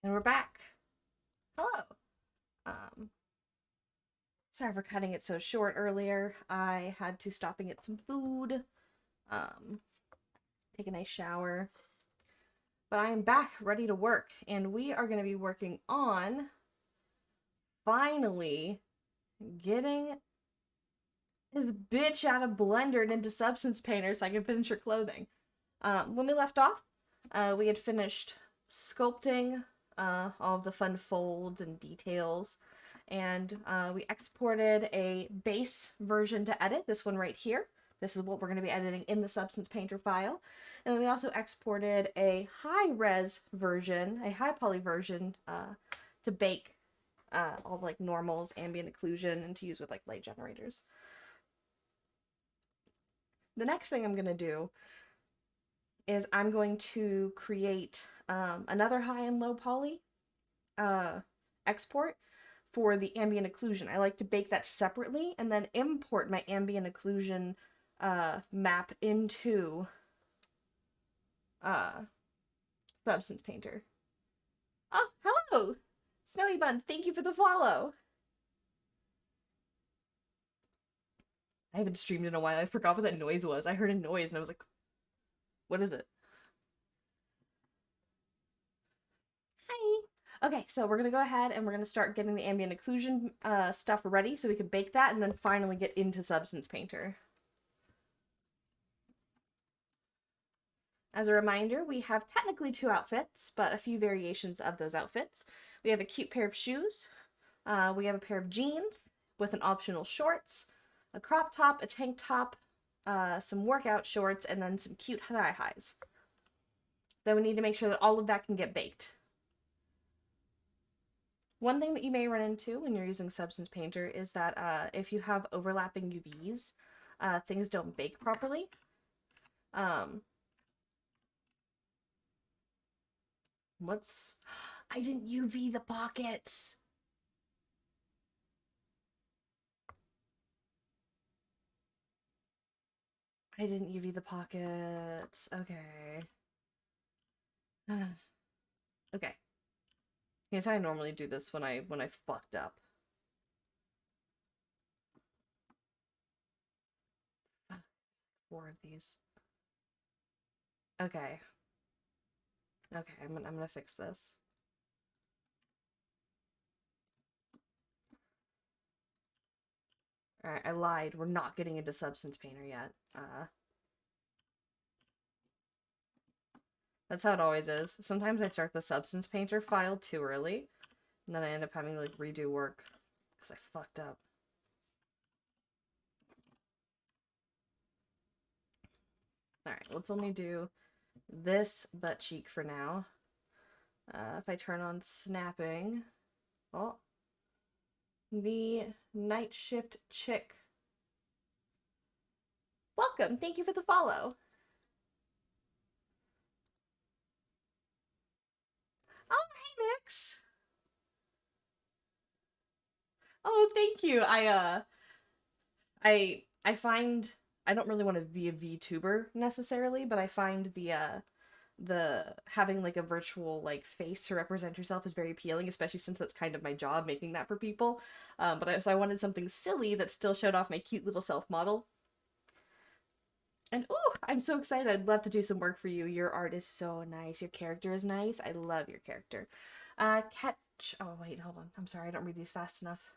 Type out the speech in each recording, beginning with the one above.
And we're back. Hello. Sorry for cutting it so short earlier. I had to stop and get some food. Take a nice shower. But I am back, ready to work. And we are going to be working on finally getting this bitch out of Blender and into Substance Painter so I can finish her clothing. When we left off, we had finished sculpting all of the fun folds and details, and we exported a base version to edit, this one right here. This is what we're going to be editing in the Substance Painter file. And then we also exported a high-res version, a high-poly version, to bake all like normals, ambient occlusion, and to use with like light generators. The next thing I'm going to do is I'm going to create another high and low poly export for the ambient occlusion. I like to bake that separately and then import my ambient occlusion map into Substance Painter. Oh, hello! Snowy Buns, thank you for the follow! I haven't streamed in a while. I forgot what that noise was. I heard a noise and I was like, what is it? Hi! Okay, so we're going to go ahead and we're going to start getting the ambient occlusion stuff ready so we can bake that and then finally get into Substance Painter. As a reminder, we have technically 2 outfits, but a few variations of those outfits. We have a cute pair of shoes, we have a pair of jeans with an optional shorts, a crop top, a tank top, some workout shorts, and then some cute thigh highs. So we need to make sure that all of that can get baked. One thing that you may run into when you're using Substance Painter is that if you have overlapping UVs, things don't bake properly. What's... I didn't UV the pockets! I didn't UV the pockets. Okay. Okay. Here's how I normally do this when I fucked up. Ugh, 4 of these. Okay. Okay, I'm gonna fix this. Alright, I lied. We're not getting into Substance Painter yet. That's how it always is. Sometimes I start the Substance Painter file too early, and then I end up having to, like, redo work because I fucked up. Alright, let's only do this butt cheek for now. If I turn on snapping... Oh. The Night Shift Chick. Welcome! Thank you for the follow! Oh, hey, Nix! Oh, thank you! I find... I don't really want to be a VTuber, necessarily, but I find the having like a virtual like face to represent yourself is very appealing, especially since that's kind of my job, making that for people. So I wanted something silly that still showed off my cute little self model. And oh, I'm so excited. I'd love to do some work for you. Your art is so nice. Your character is nice. I love your character. Catch. Oh wait, hold on. I'm sorry. I don't read these fast enough.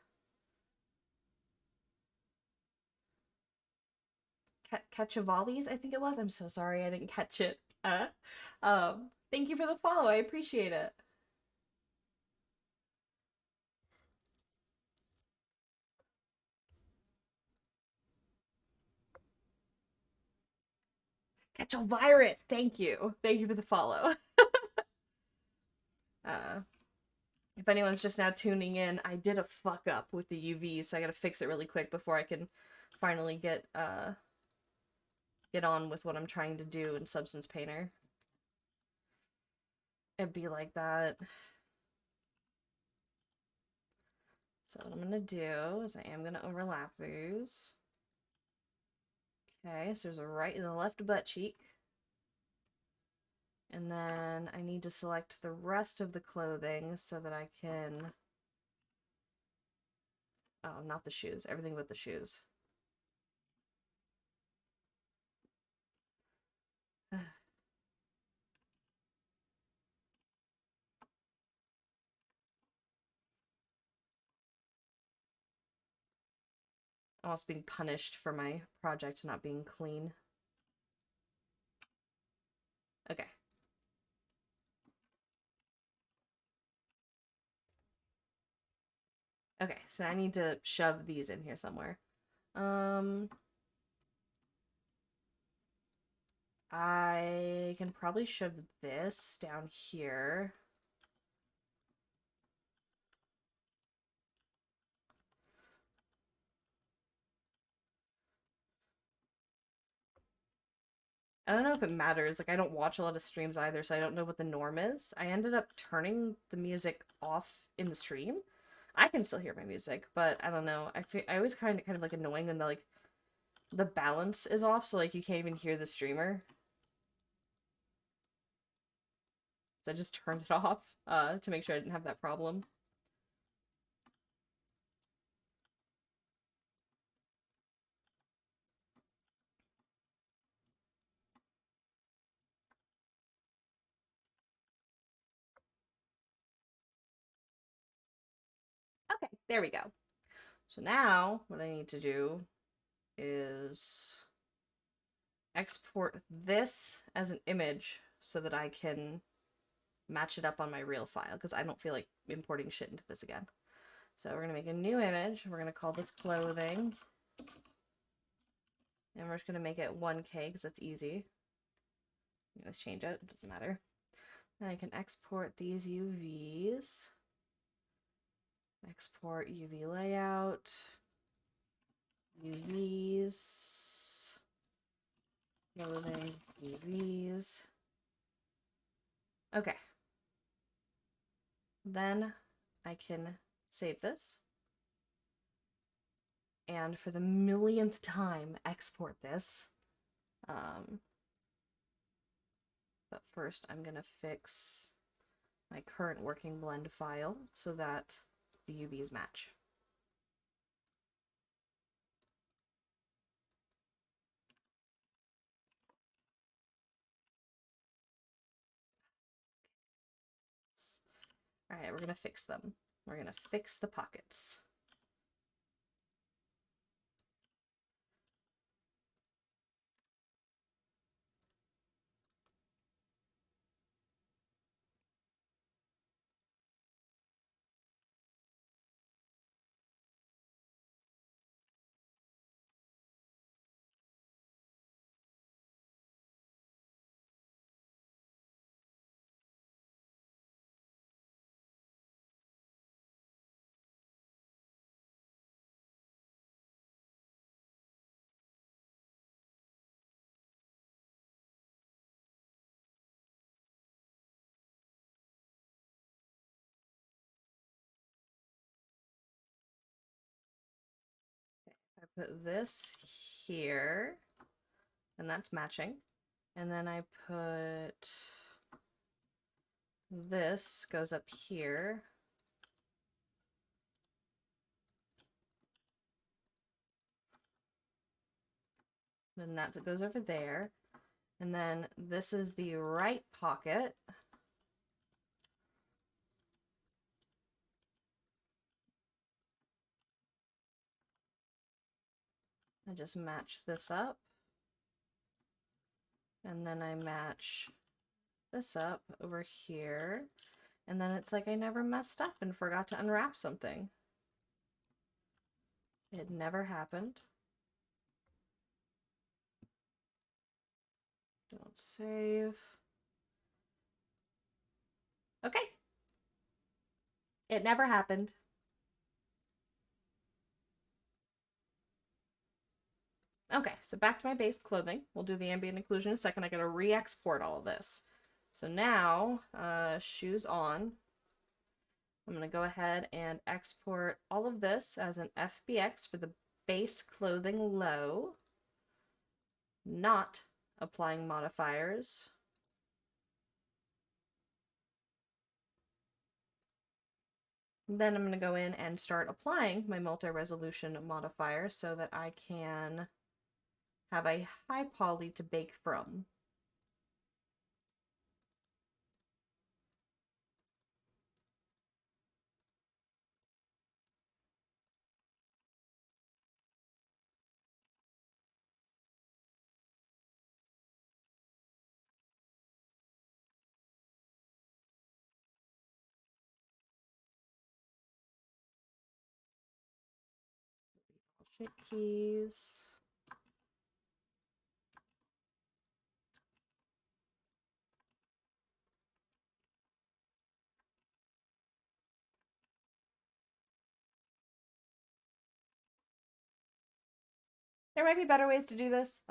Catchavales, I think it was. I'm so sorry I didn't catch it. Thank you for the follow. I appreciate it. Catch a virus. Thank you. Thank you for the follow. uh, if anyone's just now tuning in, I did a fuck up with the UV, so I gotta fix it really quick before I can finally get on with what I'm trying to do in Substance Painter. It'd be like that. So what I'm gonna do is I am gonna overlap these. Okay, so there's a right and a left butt cheek. And then I need to select the rest of the clothing so that I can... Oh, not the shoes. Everything but the shoes. Almost being punished for my project not being clean. Okay. Okay, so I need to shove these in here somewhere. I can probably shove this down here. I don't know if it matters. Like, I don't watch a lot of streams either, so I don't know what the norm is. I ended up turning the music off in the stream. I can still hear my music, but I don't know. I always kind of like annoying when the balance is off, so like you can't even hear the streamer. So I just turned it off to make sure I didn't have that problem. Okay, there we go. So now what I need to do is export this as an image so that I can match it up on my real file, because I don't feel like importing shit into this again. So we're going to make a new image. We're going to call this clothing. And we're just going to make it 1K because that's easy. Let's change it. It doesn't matter. Then I can export these UVs. Export UV layout. UVs. Clothing. UVs. Okay. Then I can save this. And for the millionth time, export this. But first I'm gonna fix my current working blend file so that the UVs match. All right, we're gonna fix them. We're gonna fix the pockets. I put this here, and that's matching. And then I put this goes up here. Then that goes over there. And then this is the right pocket. I just match this up. And then I match this up over here. And then it's like I never messed up and forgot to unwrap something. It never happened. Don't save. Okay. It never happened. Okay, so back to my base clothing. We'll do the ambient occlusion in a second. I gotta re-export all of this. So now, shoes on. I'm gonna go ahead and export all of this as an FBX for the base clothing low. Not applying modifiers. Then I'm going to go in and start applying my multi-resolution modifier so that I can have a high poly to bake from. Shift keys. There might be better ways to do this.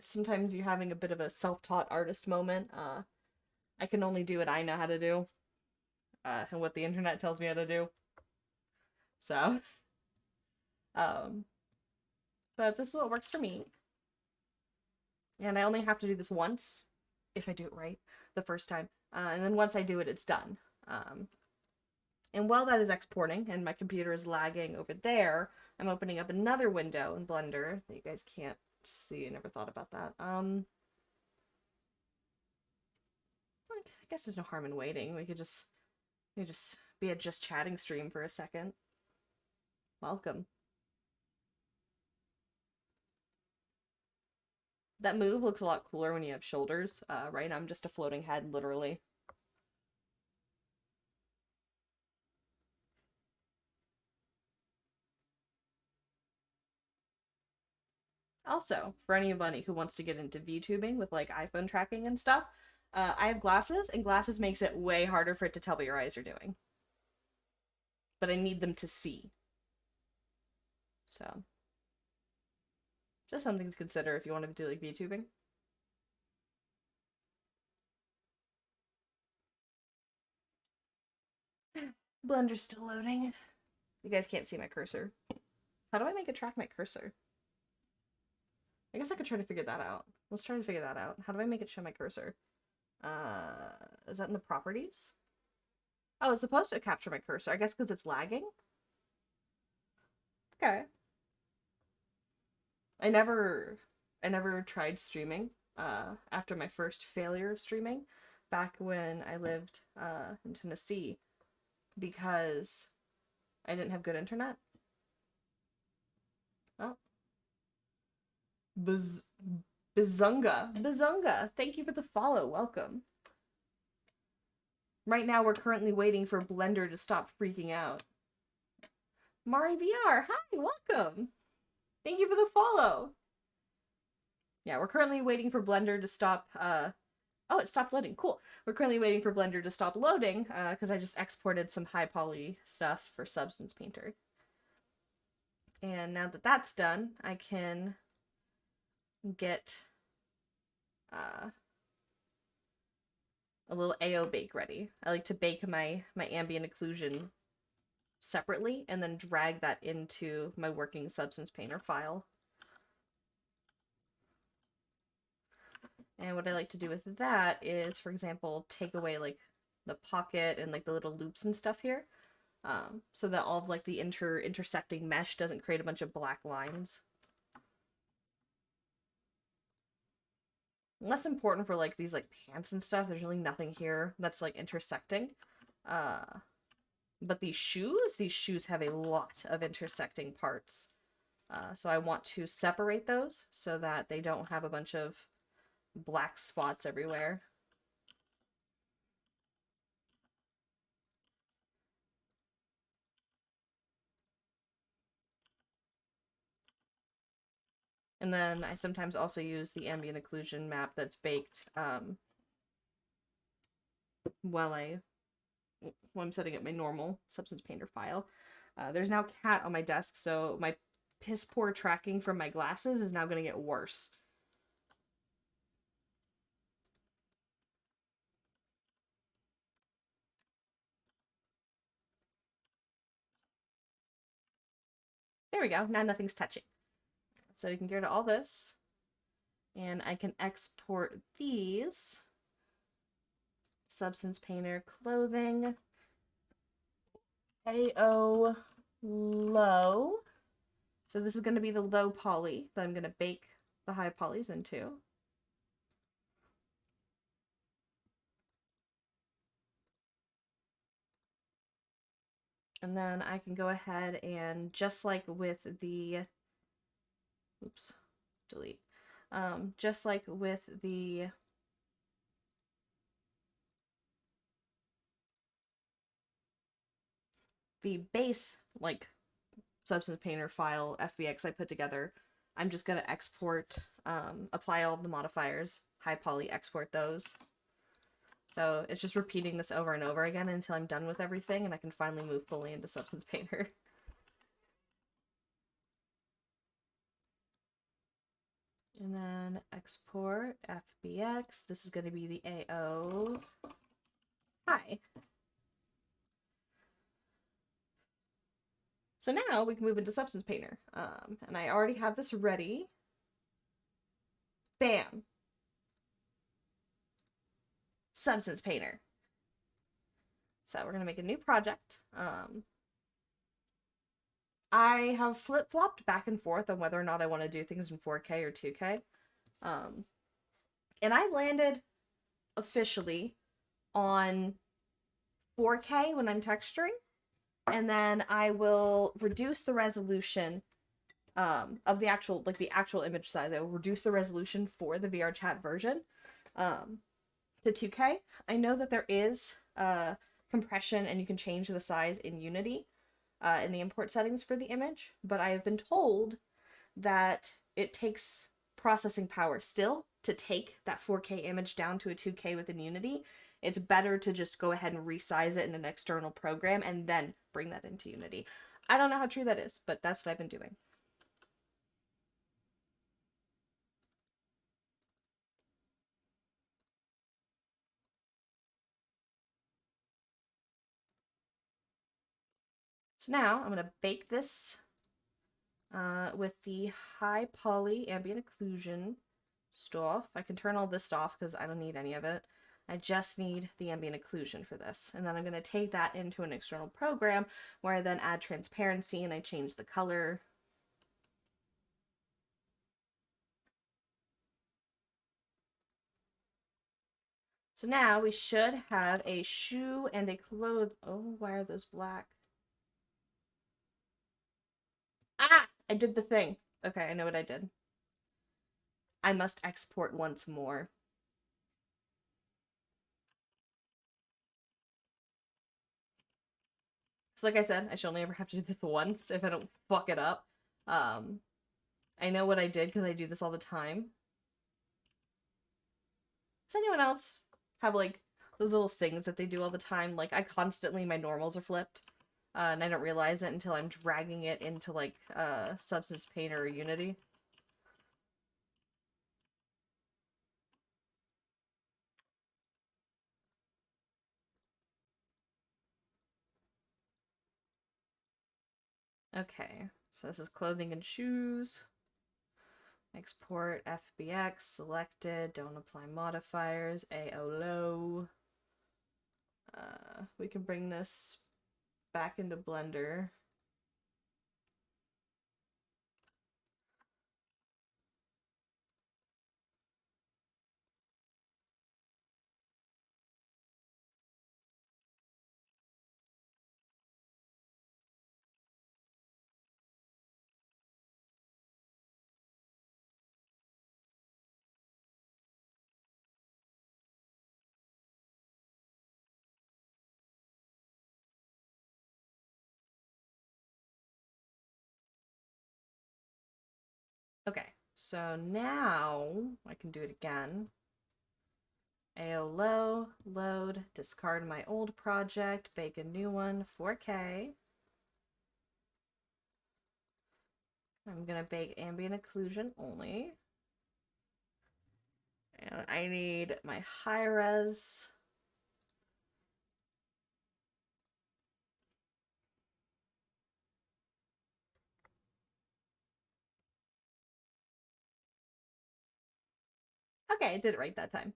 Sometimes you're having a bit of a self-taught artist moment. I can only do what I know how to do, and what the internet tells me how to do. So, but this is what works for me. And I only have to do this once, if I do it right, the first time. And then once I do it, it's done. And while that is exporting and my computer is lagging over there, I'm opening up another window in Blender that you guys can't see. I never thought about that. I guess there's no harm in waiting. We could just be a just chatting stream for a second. Welcome. That move looks a lot cooler when you have shoulders. Right now I'm just a floating head, literally. Also, for anybody who wants to get into VTubing with like iPhone tracking and stuff, I have glasses, and glasses makes it way harder for it to tell what your eyes are doing. But I need them to see. So, just something to consider if you want to do like VTubing. Blender's still loading. You guys can't see my cursor. How do I make it track my cursor? I guess I could try to figure that out. Let's try to figure that out. How do I make it show my cursor? Is that in the properties? Oh, it's supposed to capture my cursor. I guess because it's lagging? Okay. I never tried streaming after my first failure of streaming back when I lived in Tennessee because I didn't have good internet. Oh. Bazunga, thank you for the follow. Welcome. Right now we're currently waiting for Blender to stop freaking out. Mari VR, hi, welcome. Thank you for the follow. Yeah, we're currently waiting for Blender to stop, oh, it stopped loading, cool. We're currently waiting for Blender to stop loading, because I just exported some high poly stuff for Substance Painter. And now that that's done, I can get, a little AO bake ready. I like to bake my ambient occlusion separately and then drag that into my working Substance Painter file. And what I like to do with that is, for example, take away like the pocket and like the little loops and stuff here, so that all of like the intersecting mesh doesn't create a bunch of black lines. Less important for like these like pants and stuff. There's really nothing here that's like intersecting. But these shoes have a lot of intersecting parts. So I want to separate those so that they don't have a bunch of black spots everywhere. And then I sometimes also use the ambient occlusion map that's baked while I'm setting up my normal Substance Painter file. There's now cat on my desk, so my piss poor tracking from my glasses is now going to get worse. There we go. Now nothing's touching. So you can get rid of all this. And I can export these. Substance Painter clothing. AO low. So this is going to be the low poly that I'm going to bake the high polys into. And then I can go ahead and just like with the, oops, delete. Just like with the base, like, Substance Painter file, FBX I put together, I'm just going to export, apply all the modifiers, high poly, export those. So it's just repeating this over and over again until I'm done with everything and I can finally move fully into Substance Painter. And then export FBX. This is going to be the AO. Hi. So now we can move into Substance Painter. And I already have this ready. Bam. Substance Painter. So we're going to make a new project. I have flip-flopped back and forth on whether or not I want to do things in 4K or 2K. And I landed officially on 4K when I'm texturing. And then I will reduce the resolution of the actual image size. I will reduce the resolution for the VRChat version to 2K. I know that there is compression and you can change the size in Unity in the import settings for the image, but I have been told that it takes processing power still to take that 4K image down to a 2K within Unity. It's better to just go ahead and resize it in an external program and then bring that into Unity. I don't know how true that is, but that's what I've been doing. So now I'm going to bake this with the high poly ambient occlusion stuff. I can turn all this off because I don't need any of it. I just need the ambient occlusion for this. And then I'm going to take that into an external program where I then add transparency and I change the color. So now we should have a shoe and a cloth. Oh, why are those black? Ah! I did the thing. Okay, I know what I did. I must export once more. So like I said, I should only ever have to do this once if I don't fuck it up. I know what I did because I do this all the time. Does anyone else have like those little things that they do all the time? Like I constantly, my normals are flipped. And I don't realize it until I'm dragging it into like Substance Painter or Unity. Okay, so this is clothing and shoes. Export FBX, selected, don't apply modifiers, AO low. We can bring this back into Blender. Okay, so now I can do it again. AO low, load, discard my old project, bake a new one, 4K. I'm gonna bake ambient occlusion only. And I need my high res. Okay, I did it right that time.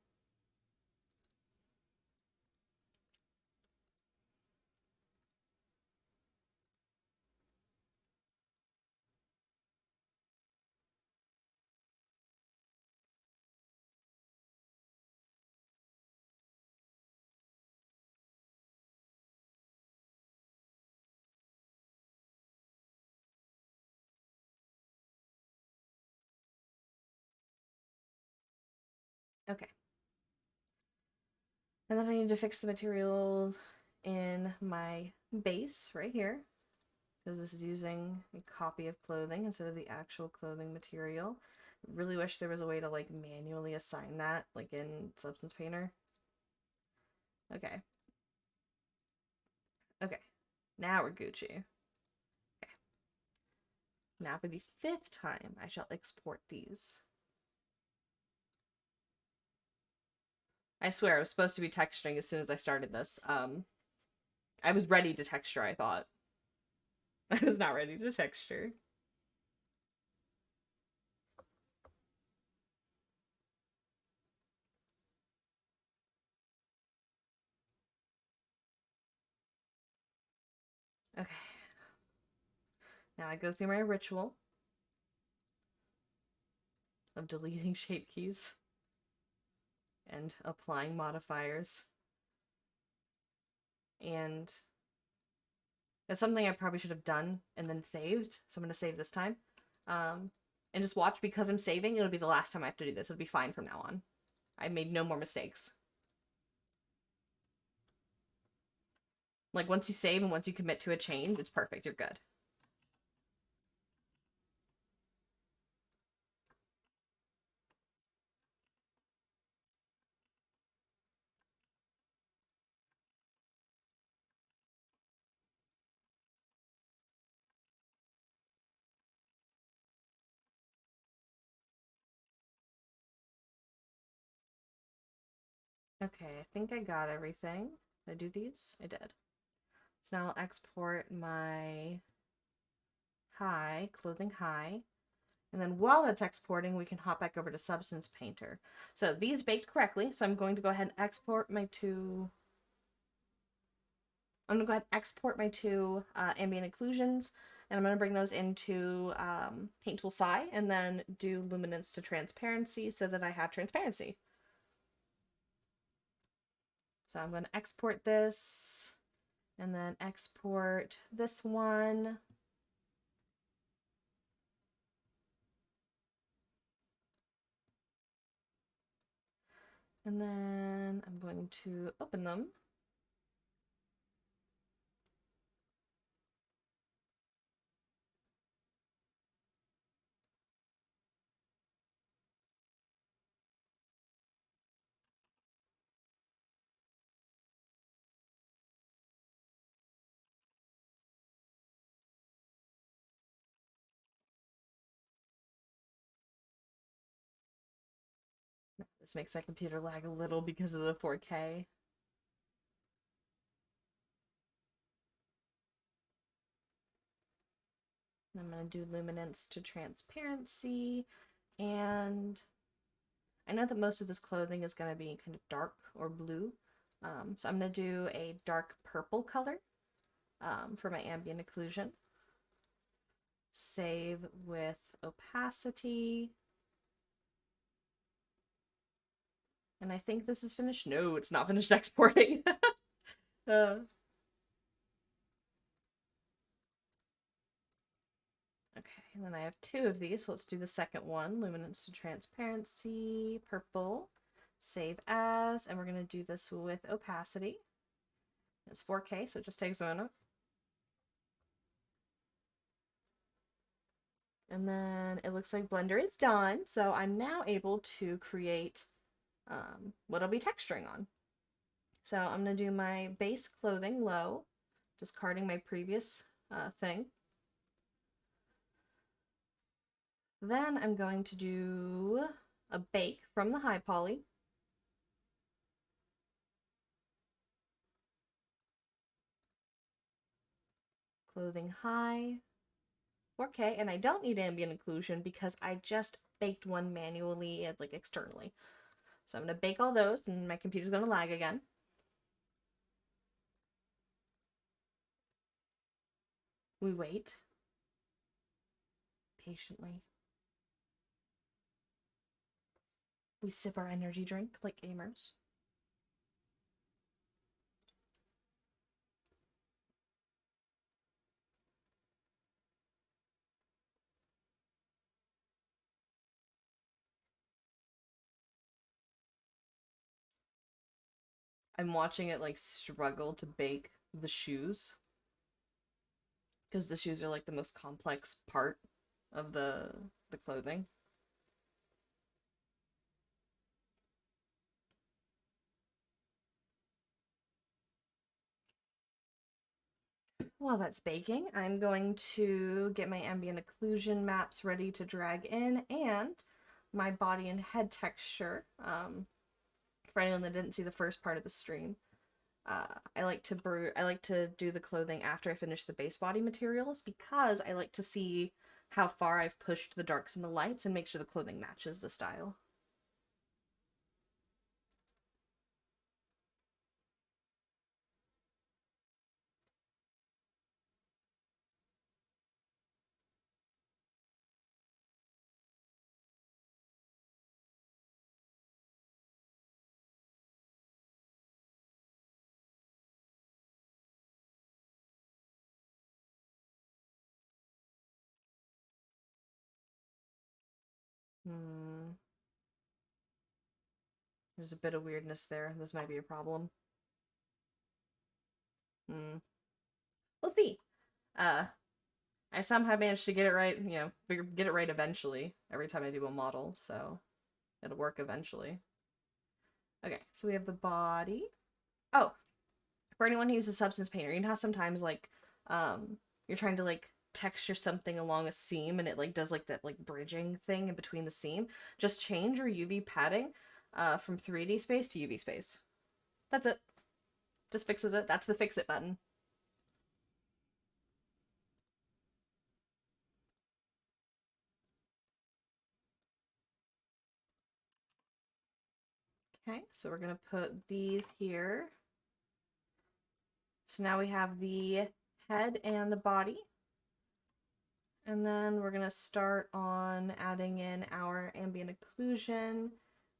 Okay. And then I need to fix the materials in my base right here, because this is using a copy of clothing instead of the actual clothing material. Really wish there was a way to like manually assign that, like in Substance Painter. Okay. Okay. Now we're Gucci. Okay. Now for the 5th time, I shall export these. I swear, I was supposed to be texturing as soon as I started this. I was ready to texture, I thought. I was not ready to texture. Okay. Now I go through my ritual of deleting shape keys and applying modifiers. And it's something I probably should have done and then saved, so I'm going to save this time. And just watch, because I'm saving, it'll be the last time I have to do this. It'll be fine from now on. I made no more mistakes. Like, once you save and once you commit to a change, it's perfect. You're good. Okay, I think I got everything. Did I do these? I did. So now I'll export my clothing high. And then while that's exporting, we can hop back over to Substance Painter. So these baked correctly, so I'm going to go ahead and export my two... I'm going to go ahead and export my two ambient occlusions, and I'm going to bring those into Paint Tool Psi, and then do luminance to transparency so that I have transparency. So I'm going to export this, and then export this one. And then I'm going to open them. This makes my computer lag a little because of the 4K. I'm going to do luminance to transparency, and I know that most of this clothing is going to be kind of dark or blue, so I'm going to do a dark purple color for my ambient occlusion. Save with opacity. And I think this is finished. No, it's not finished exporting. Okay, and then I have two of these, so let's do the second one. Luminance to transparency, purple, save as, and we're going to do this with opacity. It's 4K, so it just takes a minute. And then it looks like Blender is done, so I'm now able to create what I'll be texturing on. So I'm going to do my base clothing low, discarding my previous thing. Then I'm going to do a bake from the high poly. Clothing high, 4K, and I don't need ambient occlusion because I just baked one manually, like externally. So I'm going to bake all those, and my computer's going to lag again. We wait patiently. We sip our energy drink like gamers. I'm watching it like struggle to bake the shoes, because the shoes are like the most complex part of the clothing. While that's baking, I'm going to get my ambient occlusion maps ready to drag in, and my body and head texture. For anyone that didn't see the first part of the stream, I like to do the clothing after I finish the base body materials, because I like to see how far I've pushed the darks and the lights and make sure the clothing matches the style. There's a bit of weirdness there. This might be a problem. We'll see. I somehow managed to get it right, get it right eventually every time I do a model, so it'll work eventually. Okay, so we have the body. Oh, for anyone who uses Substance Painter, you know how sometimes like you're trying to like texture something along a seam and it like does like that like bridging thing in between the seam? Just change your UV padding from 3D space to UV space. That's it. Just fixes it. That's the fix it button. Okay, so we're gonna put these here. So now we have the head and the body. And then we're gonna start on adding in our ambient occlusion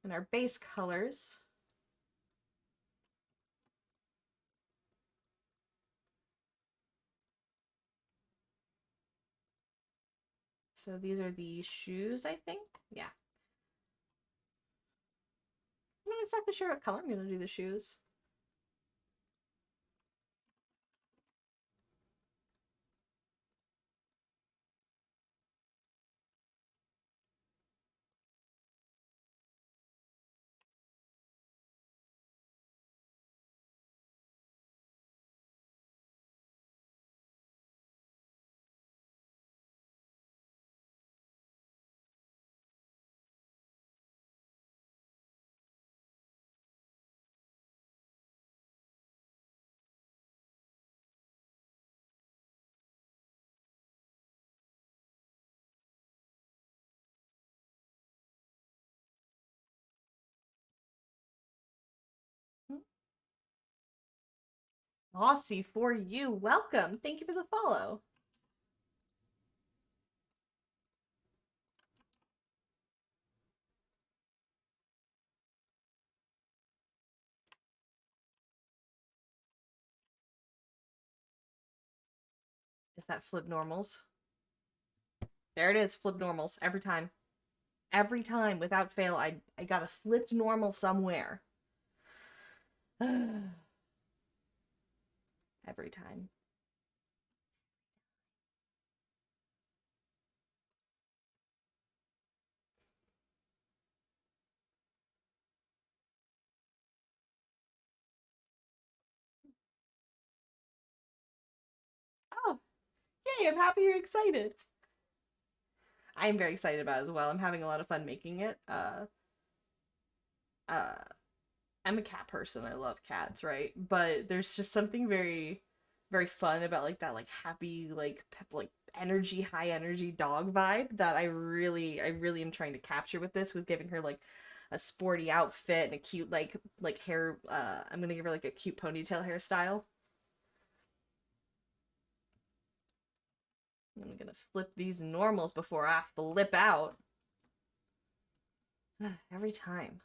and our base colors. So these are the shoes, I think. Yeah. I'm not exactly sure what color I'm gonna do the shoes. Aussie for you. Welcome. Thank you for the follow. Is that flip normals? There it is, flip normals every time. Every time, without fail, I got a flipped normal somewhere. Every time. Oh, yay, I'm happy you're excited. I am very excited about it as well. I'm having a lot of fun making it. Uh, I'm a cat person. I love cats, right? But there's just something very, very fun about like that, like happy, like like energy, high energy dog vibe that I really am trying to capture with this, with giving her like a sporty outfit and a cute like hair. I'm gonna give her like a cute ponytail hairstyle. I'm gonna flip these normals before I flip out. Every time.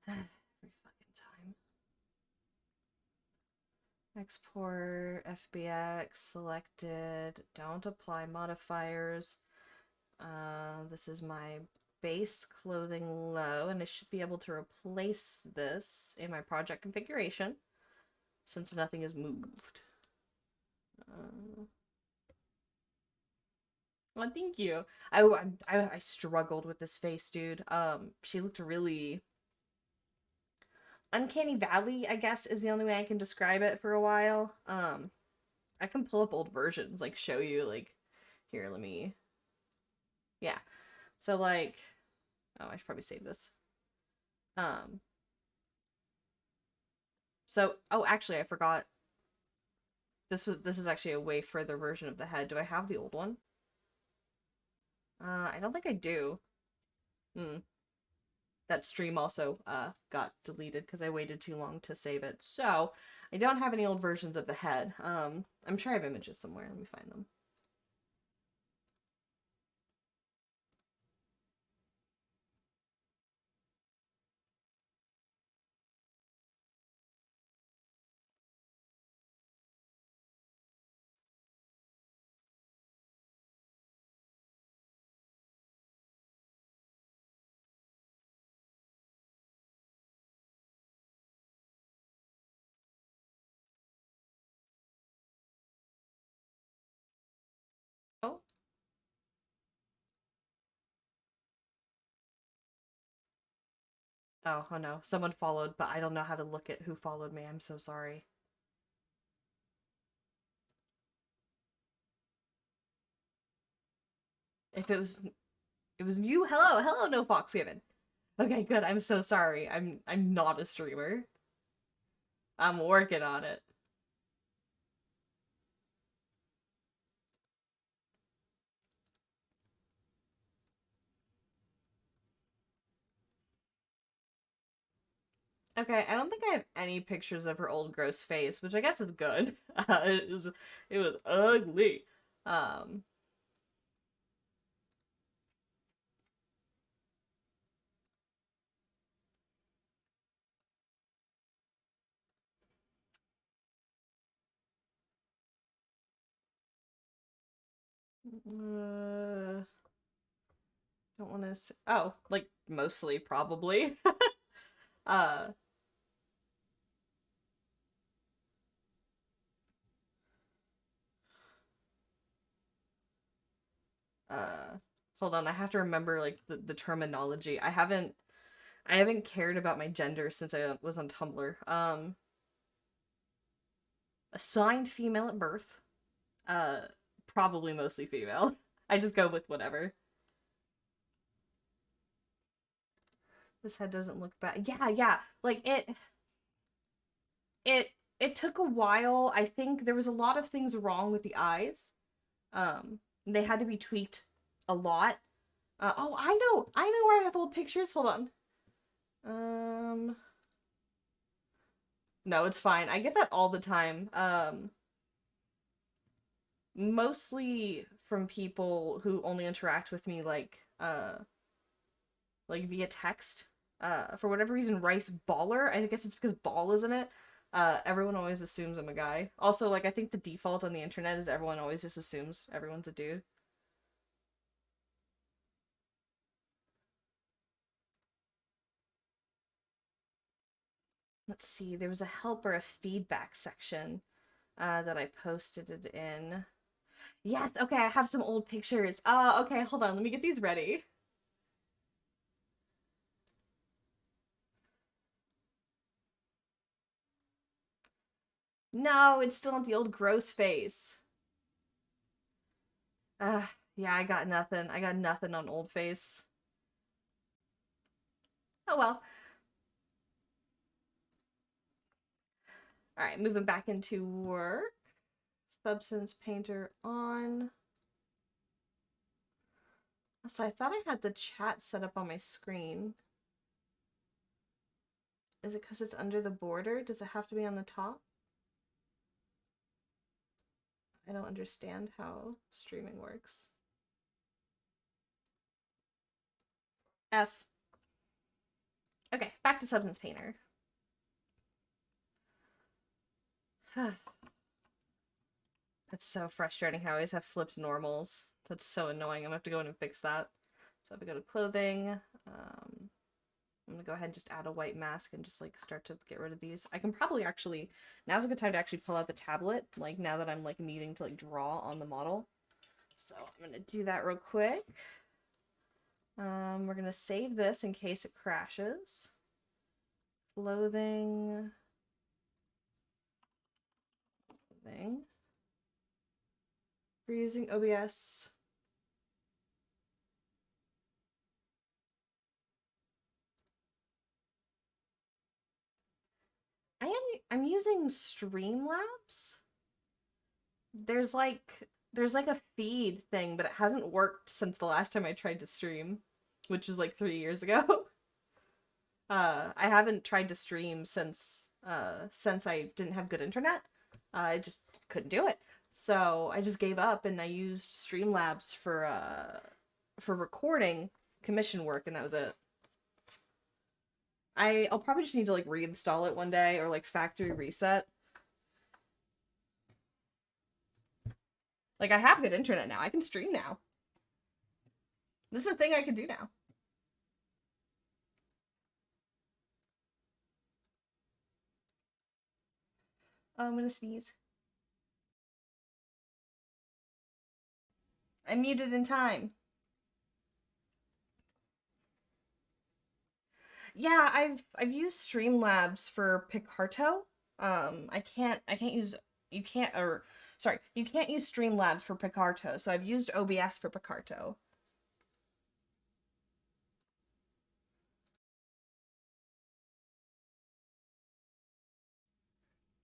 Every fucking time. Export FBX selected. Don't apply modifiers. This is my base clothing low, and I should be able to replace this in my project configuration since nothing is moved. Well, thank you. I struggled with this face, dude. She looked really uncanny valley, I guess, is the only way I can describe it for a while. I can pull up old versions, like show you, like, here, let me, yeah. So like, oh, I should probably save this. Um, so, oh, actually, I forgot. This is actually a way further version of the head. Do I have the old one? I don't think I do. Hmm. That stream also got deleted because I waited too long to save it. So I don't have any old versions of the head. I'm sure I have images somewhere. Let me find them. Oh, oh no, someone followed, but I don't know how to look at who followed me. I'm so sorry. If it was you. Hello, hello, no fox given. Okay, good. I'm so sorry. I'm not a streamer. I'm working on it. Okay, I don't think I have any pictures of her old gross face, which I guess is good. It was ugly. Um, don't want to. Oh, like mostly probably. uh, uh, hold on, I have to remember like the terminology. I haven't cared about my gender since I was on Tumblr. Assigned female at birth. Uh, Probably mostly female. I just go with whatever. This head doesn't look bad. Yeah, yeah. Like it it took a while. I think there was a lot of things wrong with the eyes. They had to be tweaked a lot. Oh, I know where I have old pictures. Hold on. Um, no, it's fine. I get that all the time. Mostly from people who only interact with me like via text. For whatever reason, Rice Baller. I guess it's because ball is in it. Everyone always assumes I'm a guy. Also, like I think the default on the internet is everyone always just assumes everyone's a dude. Let's see. There was a help or a feedback section that I posted it in. Yes. Okay, I have some old pictures. Okay. Hold on. Let me get these ready. No, it's still not the old gross face. Yeah, I got nothing. I got nothing on old face. Oh well. All right, moving back into work. Substance painter on. So I thought I had the chat set up on my screen. Is it because it's under the border? Does it have to be on the top? I don't understand how streaming works. F. Okay, back to Substance Painter. That's so frustrating how I always have flipped normals. That's so annoying. I'm gonna have to go in and fix that. So if I go to clothing, I'm gonna go ahead and just add a white mask and just like start to get rid of these. I can probably actually, now's a good time to actually pull out the tablet, like now that I'm like needing to like draw on the model. So I'm gonna do that real quick. We're gonna save this in case it crashes. Clothing. Clothing. We're using OBS. I'm using Streamlabs. There's like a feed thing, but it hasn't worked since the last time I tried to stream, which was like 3 years ago. I haven't tried to stream since I didn't have good internet. I just couldn't do it. So I just gave up and I used Streamlabs for recording commission work, and that was it. I'll probably just need to like reinstall it one day or like factory reset. Like I have good internet now. I can stream now. This is a thing I can do now. Oh, I'm gonna sneeze. I muted in time. Yeah, I've used Streamlabs for Picarto. I can't use you can't or sorry, you can't use Streamlabs for Picarto, so I've used OBS for Picarto.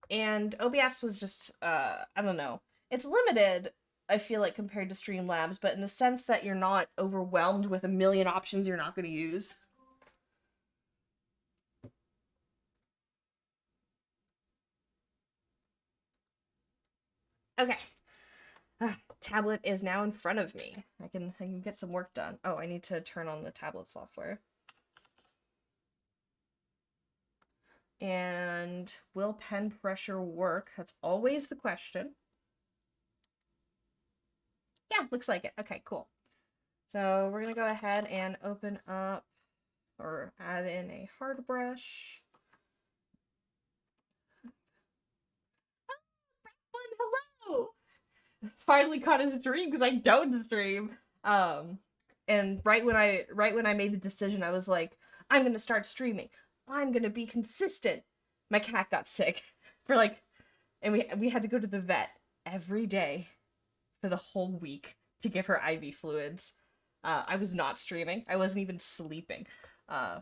And OBS was just I don't know. It's limited, I feel like, compared to Streamlabs, but in the sense that you're not overwhelmed with a million options you're not going to use. Okay. Tablet is now in front of me. I can get some work done. Oh, I need to turn on the tablet software. And will pen pressure work? That's always the question. Yeah, looks like it. Okay, cool. So we're gonna go ahead and open up or add in a hard brush. Hello! Finally caught his stream because I don't stream. And right when I made the decision, I was like, I'm gonna start streaming. I'm gonna be consistent. My cat got sick for like, and we had to go to the vet every day for the whole week to give her IV fluids. I was not streaming. I wasn't even sleeping. Uh,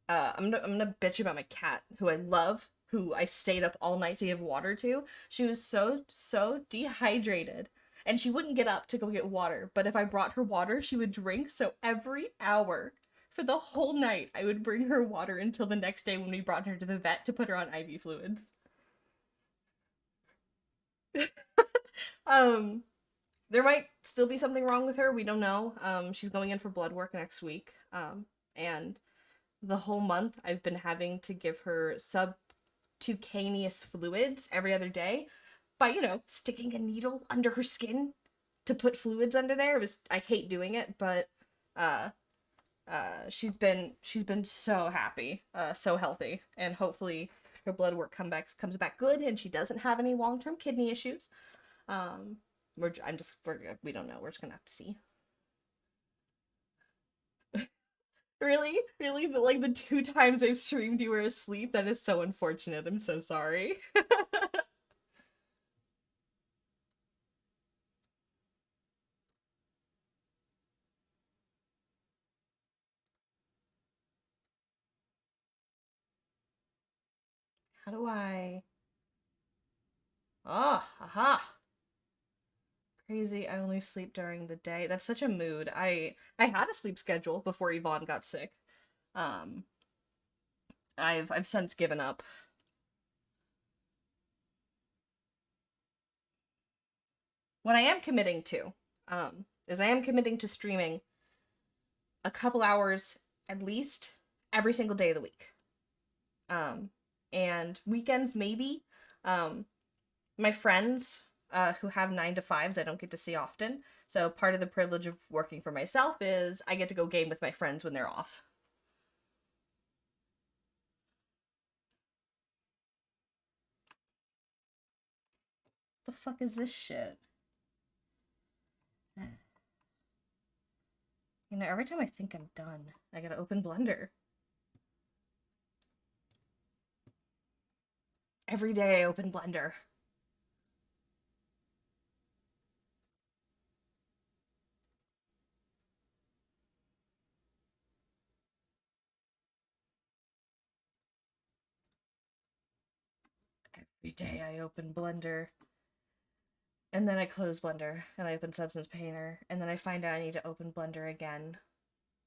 I'm gonna bitch about my cat, who I love, who I stayed up all night to give water to. She was so dehydrated, and she wouldn't get up to go get water. But if I brought her water, she would drink. So every hour for the whole night, I would bring her water until the next day when we brought her to the vet to put her on IV fluids. Um, there might still be something wrong with her. We don't know. She's going in for blood work next week. And the whole month I've been having to give her subcutaneous fluids every other day by, sticking a needle under her skin to put fluids under there. I hate doing it, but uh she's been so happy, so healthy, and hopefully her blood work comes back good and she doesn't have any long-term kidney issues. Um we don't know. We're just gonna have to see. Really? Really? But like the two times I've streamed you were asleep? That is so unfortunate. I'm so sorry. How do I... Oh, aha. Crazy, I only sleep during the day. That's such a mood. I had a sleep schedule before Yvonne got sick. Um, I've since given up. What I am committing to, is I am committing to streaming a couple hours at least every single day of the week. Um, and weekends maybe. Um, my friends who have 9 to 5s I don't get to see often. So part of the privilege of working for myself is I get to go game with my friends when they're off. The fuck is this shit? Every time I think I'm done, I gotta open Blender. Every day I open Blender. Every day I open Blender. And then I close Blender, and I open Substance Painter, and then I find out I need to open Blender again.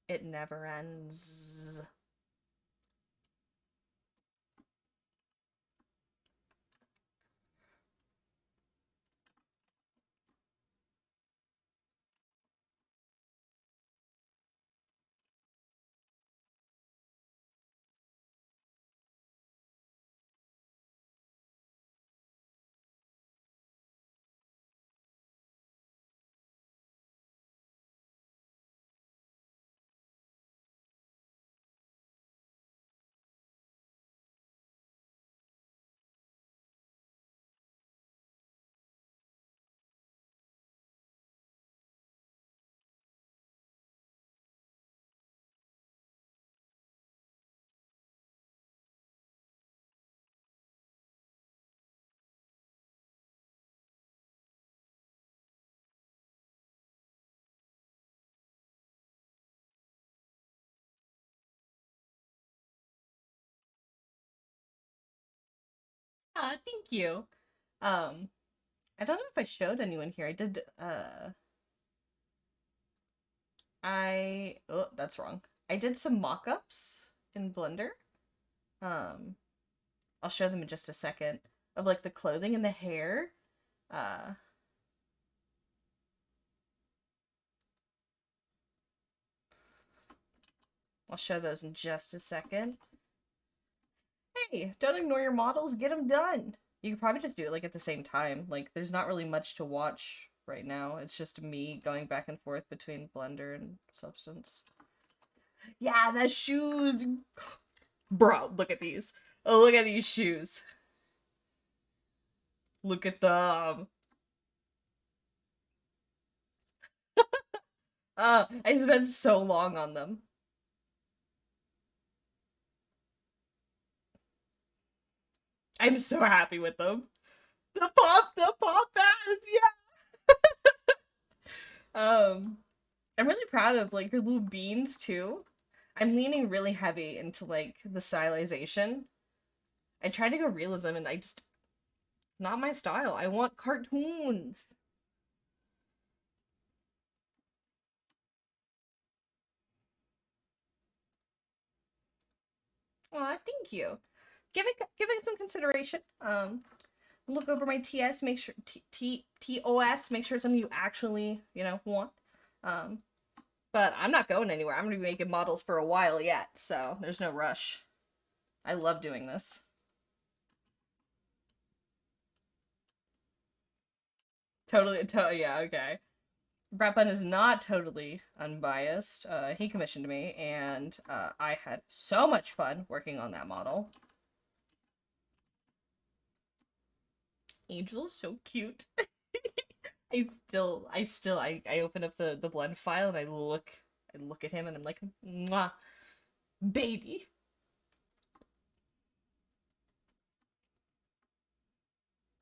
It never ends. Thank you. Um, I don't know if I showed anyone here. I did, oh, that's wrong. I did some mock-ups in Blender. Um, I'll show them in just a second, of like the clothing and the hair. Uh, I'll show those in just a second. Hey, don't ignore your models, get them done. You could probably just do it like at the same time. Like there's not really much to watch right now. It's just me going back and forth between Blender and Substance. Yeah, the shoes. Bro, look at these. Oh, look at these shoes. Look at them. I spent so long on them. I'm so happy with them. The pop bands, yeah. I'm really proud of like your little beans too. I'm leaning really heavy into like the stylization. I tried to go realism and I just not my style. I want cartoons. Aw, thank you. Give it some consideration. Look over my TS, make sure TOS, make sure it's something you actually, want. Um, but I'm not going anywhere. I'm gonna be making models for a while yet, so there's no rush. I love doing this. Yeah, okay. Brett Bunn is not totally unbiased. He commissioned me, and I had so much fun working on that model. Angel is so cute. I open up the blend file and I look at him and I'm like, mwah, baby.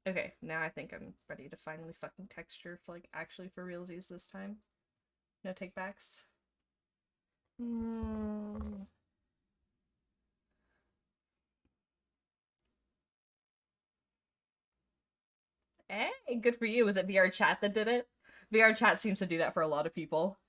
Okay, now I think I'm ready to finally fucking texture for like actually for realsies this time. No takebacks. Mm. Hey, good for you. Was it VRChat that did it? VRChat seems to do that for a lot of people.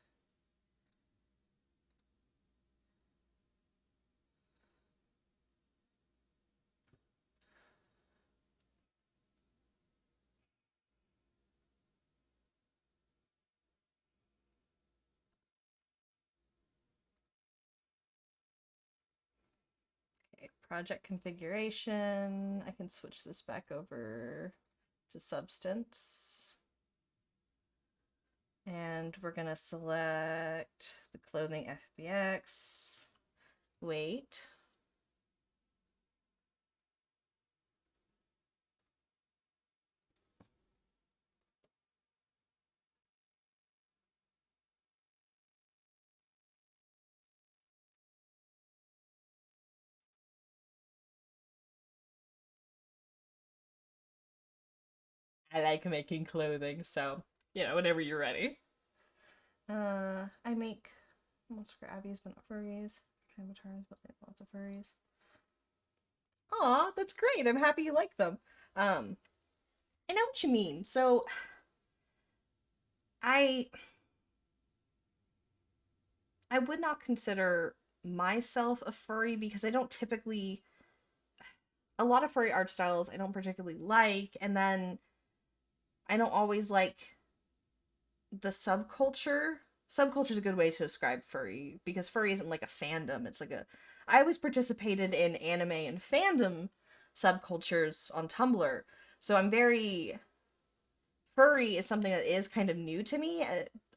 Okay, project configuration. I can switch this back over to Substance. And we're gonna select the clothing FBX. Wait. I like making clothing, so, whenever you're ready. I make most for Abby's, but not furries. Avatars, but they have lots of furries. Aw, that's great. I'm happy you like them. Um, I know what you mean. So, I I would not consider myself a furry because I don't typically a lot of furry art styles I don't particularly like, and then I don't always like the subculture. Subculture is a good way to describe furry because furry isn't like a fandom. It's like a. I always participated in anime and fandom subcultures on Tumblr, so I'm very. Furry is something that is kind of new to me,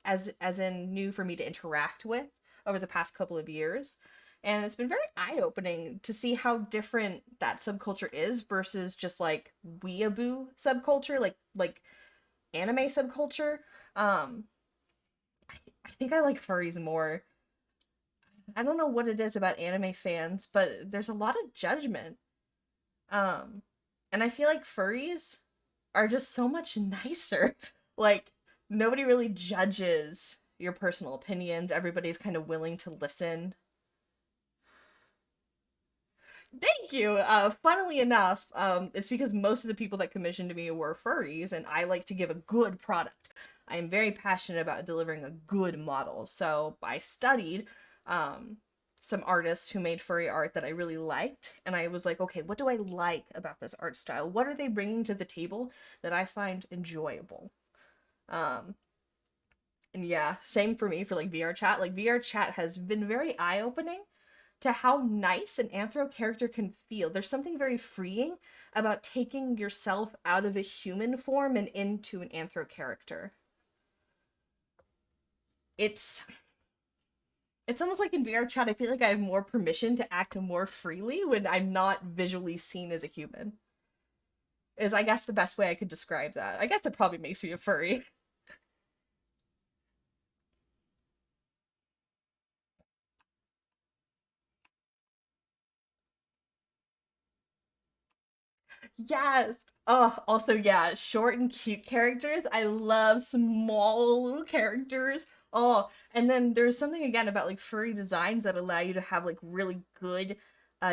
as in new for me to interact with over the past couple of years. And it's been very eye-opening to see how different that subculture is versus just like weeaboo subculture, like anime subculture. Um, I think I like furries more. I don't know what it is about anime fans, but there's a lot of judgment. Um, and I feel like furries are just so much nicer. Like, nobody really judges your personal opinions. Everybody's kind of willing to listen. Thank you. Funnily enough, it's because most of the people that commissioned me were furries, and I like to give a good product. I am very passionate about delivering a good model, so I studied. Um, some artists who made furry art that I really liked, and I was like, okay, what do I like about this art style? What are they bringing to the table that I find enjoyable? Um, and yeah, same for me for like VRChat. Like VRChat has been very eye-opening to how nice an anthro character can feel. There's something very freeing about taking yourself out of a human form and into an anthro character. It's it's almost like in VRChat, I feel like I have more permission to act more freely when I'm not visually seen as a human. Is I guess the best way I could describe that. I guess that probably makes me a furry. Yes. Oh, also, yeah, short and cute characters. I love small little characters. Oh, and then there's something again about like furry designs that allow you to have like really good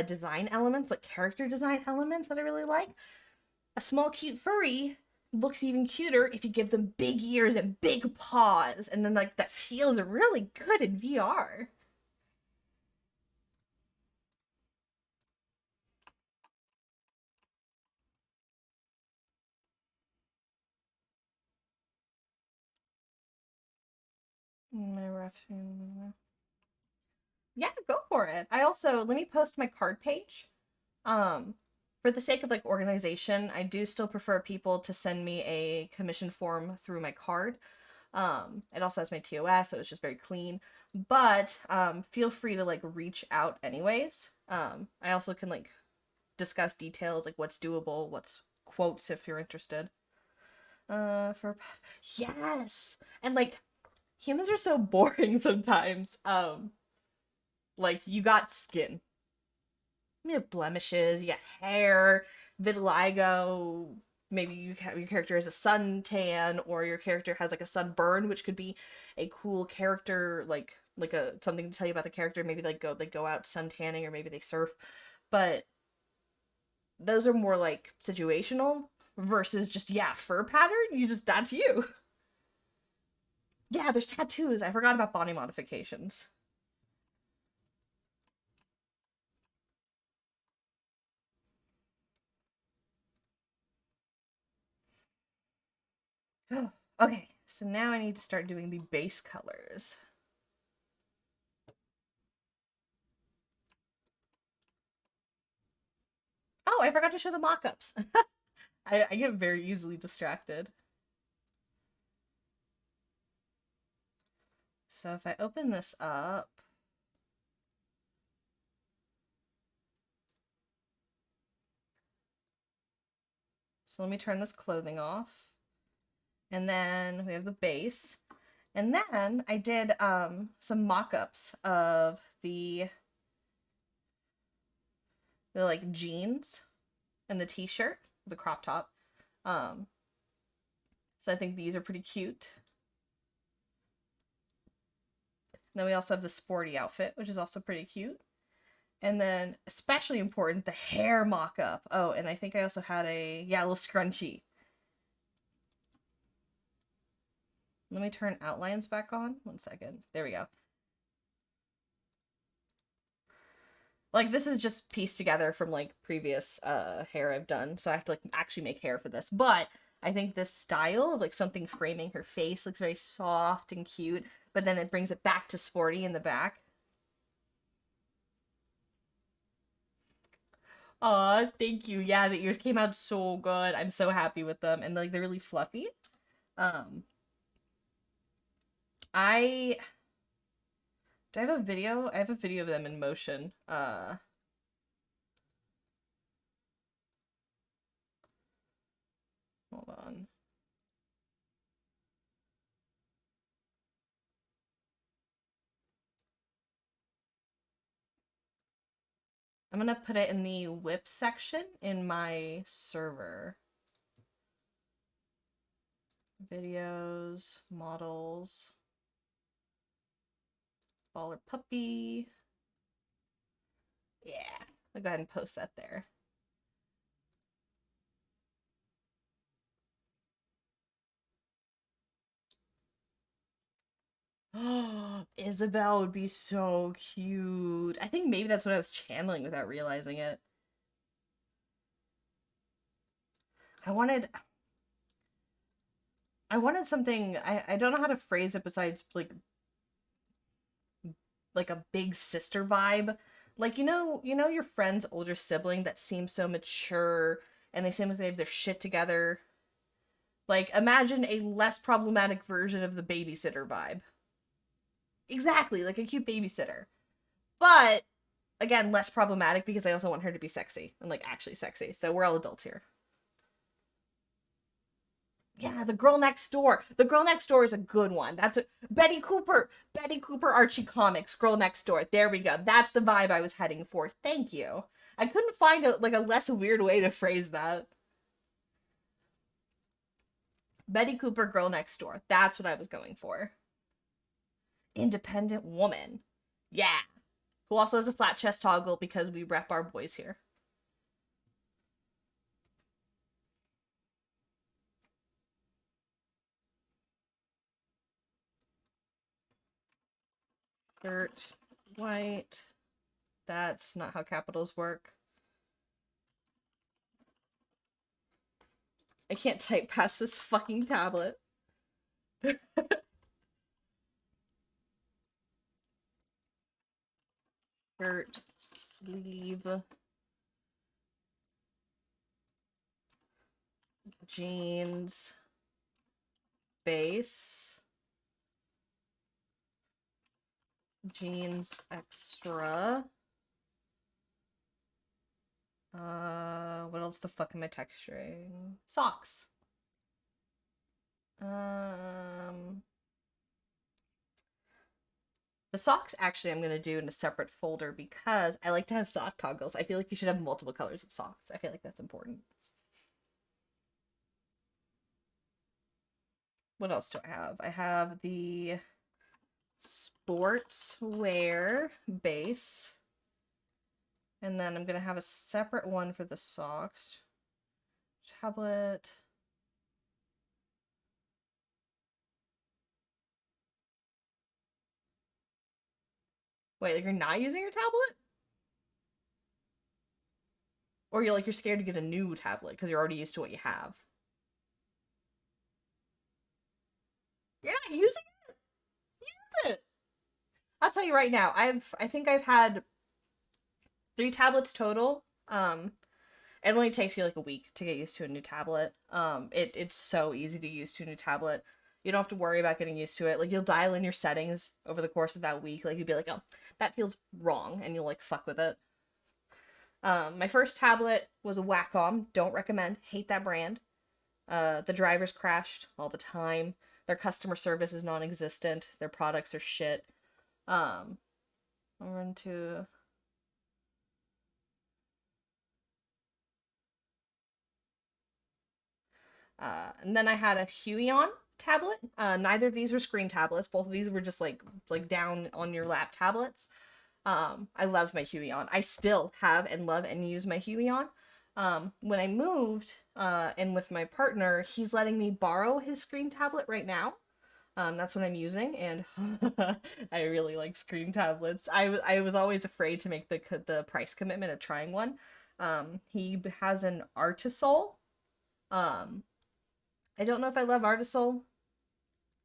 design elements, like character design elements that I really like. A small cute furry looks even cuter if you give them big ears and big paws, and then like that feels really good in VR. My rough. Yeah, go for it. I also let me post my card page. Um, for the sake of like organization, I do still prefer people to send me a commission form through my card. It also has my TOS, so it's just very clean. But feel free to like reach out anyways. I also can like discuss details like what's doable, what's quotes if you're interested. For yes, and like humans are so boring sometimes. Like you got skin, you have blemishes, you got hair, vitiligo. Maybe your character has a suntan, or your character has like a sunburn, which could be a cool character, like a something to tell you about the character. Maybe they go out sun tanning, or maybe they surf. But those are more like situational versus just yeah fur pattern. You just that's you. Yeah, there's tattoos. I forgot about body modifications. Okay, so now I need to start doing the base colors. Oh, I forgot to show the mock-ups. I get very easily distracted. So if I open this up, so let me turn this clothing off. And then we have the base. And then I did some mock-ups of the like jeans and the t-shirt, the crop top. Um, so I think these are pretty cute. Then we also have the sporty outfit, which is also pretty cute. And then, especially important, the hair mock-up. Oh, and I think I also had yeah, a little scrunchie. Let me turn outlines back on. 1 second. There we go. Like, this is just pieced together from, like, previous hair I've done. So I have to, like, actually make hair for this. But I think this style of, like, something framing her face looks very soft and cute. But then it brings it back to sporty in the back. Aw, thank you. Yeah, the ears came out so good. I'm so happy with them. And, like, they're really fluffy. Um, I do I have a video? I have a video of them in motion. Hold on. I'm gonna put it in the whip section in my server. Videos, models, baller puppy. Yeah, I'll go ahead and post that there. Isabel would be so cute. I think maybe that's what I was channeling without realizing it. I wanted something, I don't know how to phrase it besides like a big sister vibe. Like your friend's older sibling that seems so mature and they seem like they have their shit together. Like imagine a less problematic version of the babysitter vibe. Exactly, like a cute babysitter. But again, less problematic because I also want her to be sexy and like actually sexy. So we're all adults here. Yeah, the girl next door. The girl next door is a good one. That's a Betty Cooper. Betty Cooper Archie Comics. Girl next door. There we go. That's the vibe I was heading for. Thank you. I couldn't find a less weird way to phrase that. Betty Cooper, girl next door. That's what I was going for. Independent woman. Yeah. Who also has a flat chest toggle because we rep our boys here. Shirt, white. That's not how capitals work. I can't type past this fucking tablet. Shirt, sleeve, jeans, base, jeans extra. What else the fuck am I texturing? Socks. The socks actually I'm gonna do in a separate folder because I like to have sock toggles. I feel like you should have multiple colors of socks. I feel like that's important. What else do I have? I have the sportswear base. And then I'm gonna have a separate one for the socks. Tablet. Wait, like you're not using your tablet? Or you're scared to get a new tablet because you're already used to what you have? You're not using it? Use it! I'll tell you right now, I think I've had 3 tablets total. It only takes you like a week to get used to a new tablet. It's so easy to use to a new tablet. You don't have to worry about getting used to it. Like you'll dial in your settings over the course of that week. Like you'd be like, oh, that feels wrong, and you'll like fuck with it. My first tablet was a Wacom. Don't recommend. Hate that brand. The drivers crashed all the time. Their customer service is non-existent. Their products are shit. I'll run to... and then I had a Huion tablet. Neither of these were screen tablets. Both of these were just like down on your lap tablets. I love my Huion. I still have and love and use my Huion. When I moved in with my partner, he's letting me borrow his screen tablet right now. That's what I'm using, and I really like screen tablets. I was always afraid to make the price commitment of trying one. He has an Artisol. I don't know if I love Artisol.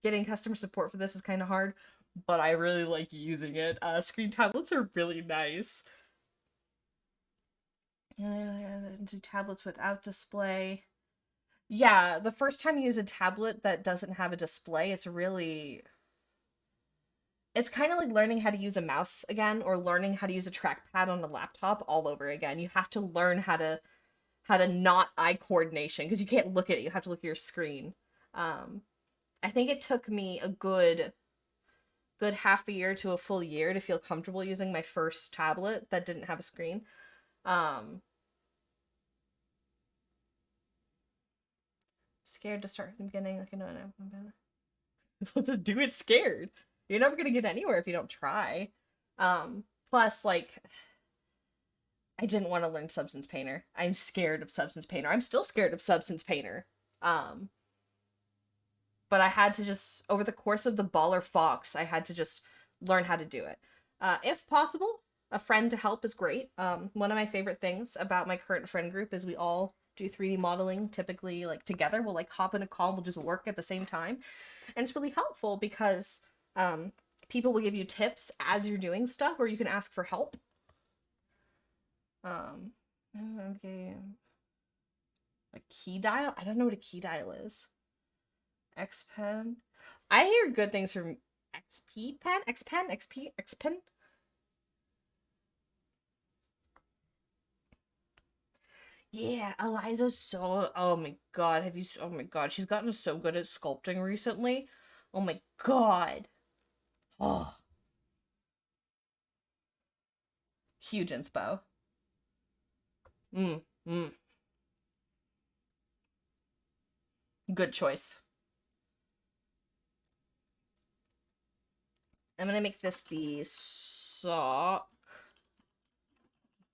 Getting customer support for this is kind of hard, but I really like using it. Screen tablets are really nice. Do tablets without display. Yeah, the first time you use a tablet that doesn't have a display, it's kind of like learning how to use a mouse again, or learning how to use a trackpad on a laptop all over again. You have to learn how to not eye coordination because you can't look at it. You have to look at your screen. I think it took me a good half a year to a full year to feel comfortable using my first tablet that didn't have a screen. Scared to start from the beginning. Like, no. Do it scared. You're never gonna get anywhere if you don't try. Plus, like, I didn't want to learn Substance Painter. I'm scared of Substance Painter. I'm still scared of Substance Painter. But I had to just, over the course of the Baller Fox, I had to just learn how to do it. If possible, a friend to help is great. One of my favorite things about my current friend group is we all do 3D modeling typically like together. We'll like hop in a call, we'll just work at the same time. And it's really helpful because people will give you tips as you're doing stuff, or you can ask for help. Okay. A key dial? I don't know what a key dial is. X Pen. I hear good things from XP Pen? X Pen? XP? X Pen? Yeah, Eliza's so. Oh my god, have you. Oh my god, she's gotten so good at sculpting recently. Oh my god. Oh, huge inspo. Mm, mm. Good choice. I'm gonna make this the sock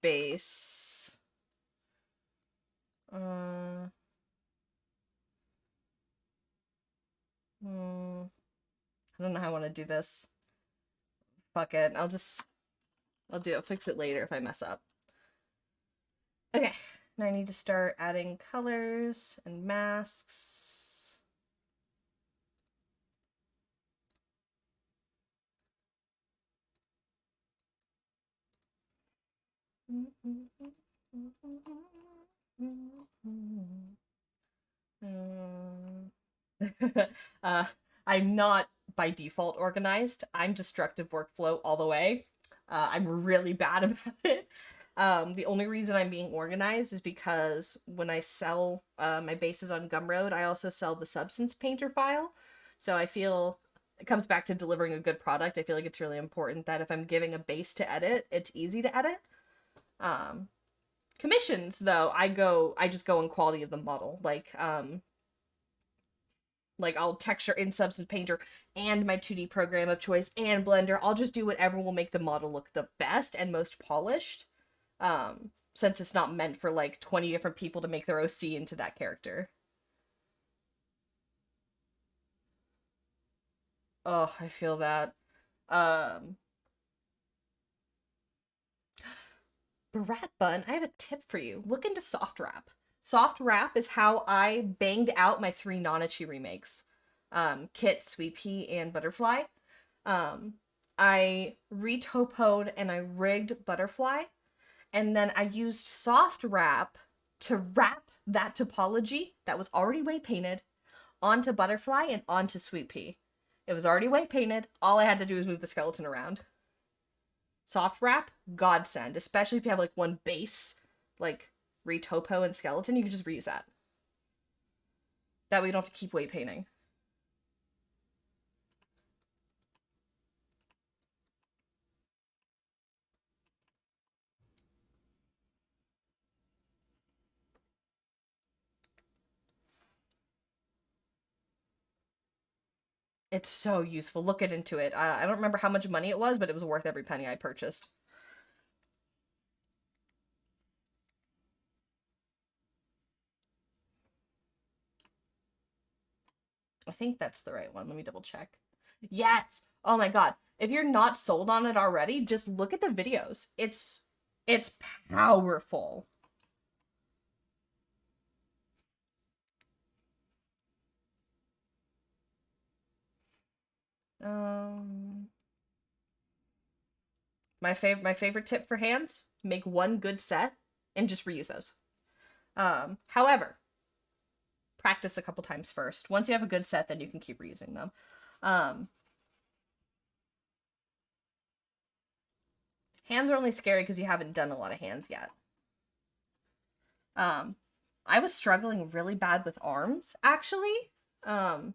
base. Uh, I don't know how I want to do this. Fuck it. I'll do it. Fix it later if I mess up. Okay. Now I need to start adding colors and masks. uh, I'm not by default organized. I'm destructive workflow all the way. I'm really bad about it. The only reason I'm being organized is because when I sell my bases on Gumroad, I also sell the Substance Painter file. So I feel it comes back to delivering a good product. I feel like it's really important that if I'm giving a base to edit, it's easy to edit. Commissions though, I just go on quality of the model. Like I'll texture in Substance Painter and my 2D program of choice and Blender. I'll just do whatever will make the model look the best and most polished. Since it's not meant for like 20 different people to make their OC into that character. Oh, I feel that. Um Barat Bun, I have a tip for you. Look into soft wrap. Soft wrap is how I banged out my 3 Nanachi remakes. Kit, Sweet Pea, and Butterfly. Um, I retopoed and I rigged Butterfly, and then I used soft wrap to wrap that topology that was already weight painted onto Butterfly and onto Sweet Pea. It was already weight painted. All I had to do was move the skeleton around. Soft wrap, godsend, especially if you have like one base, like retopo and skeleton, you can just reuse that. That way you don't have to keep weight painting. It's so useful. Look it into it. I don't remember how much money it was, but it was worth every penny I purchased. I think that's the right one. Let me double check. Yes. Oh my god. If you're not sold on it already, just look at the videos. It's powerful. Um my favorite tip for hands, make one good set and just reuse those. However, practice a couple times first. Once you have a good set, then you can keep reusing them. Um, Hands are only scary because you haven't done a lot of hands yet. Um, I was struggling really bad with arms, actually. Um,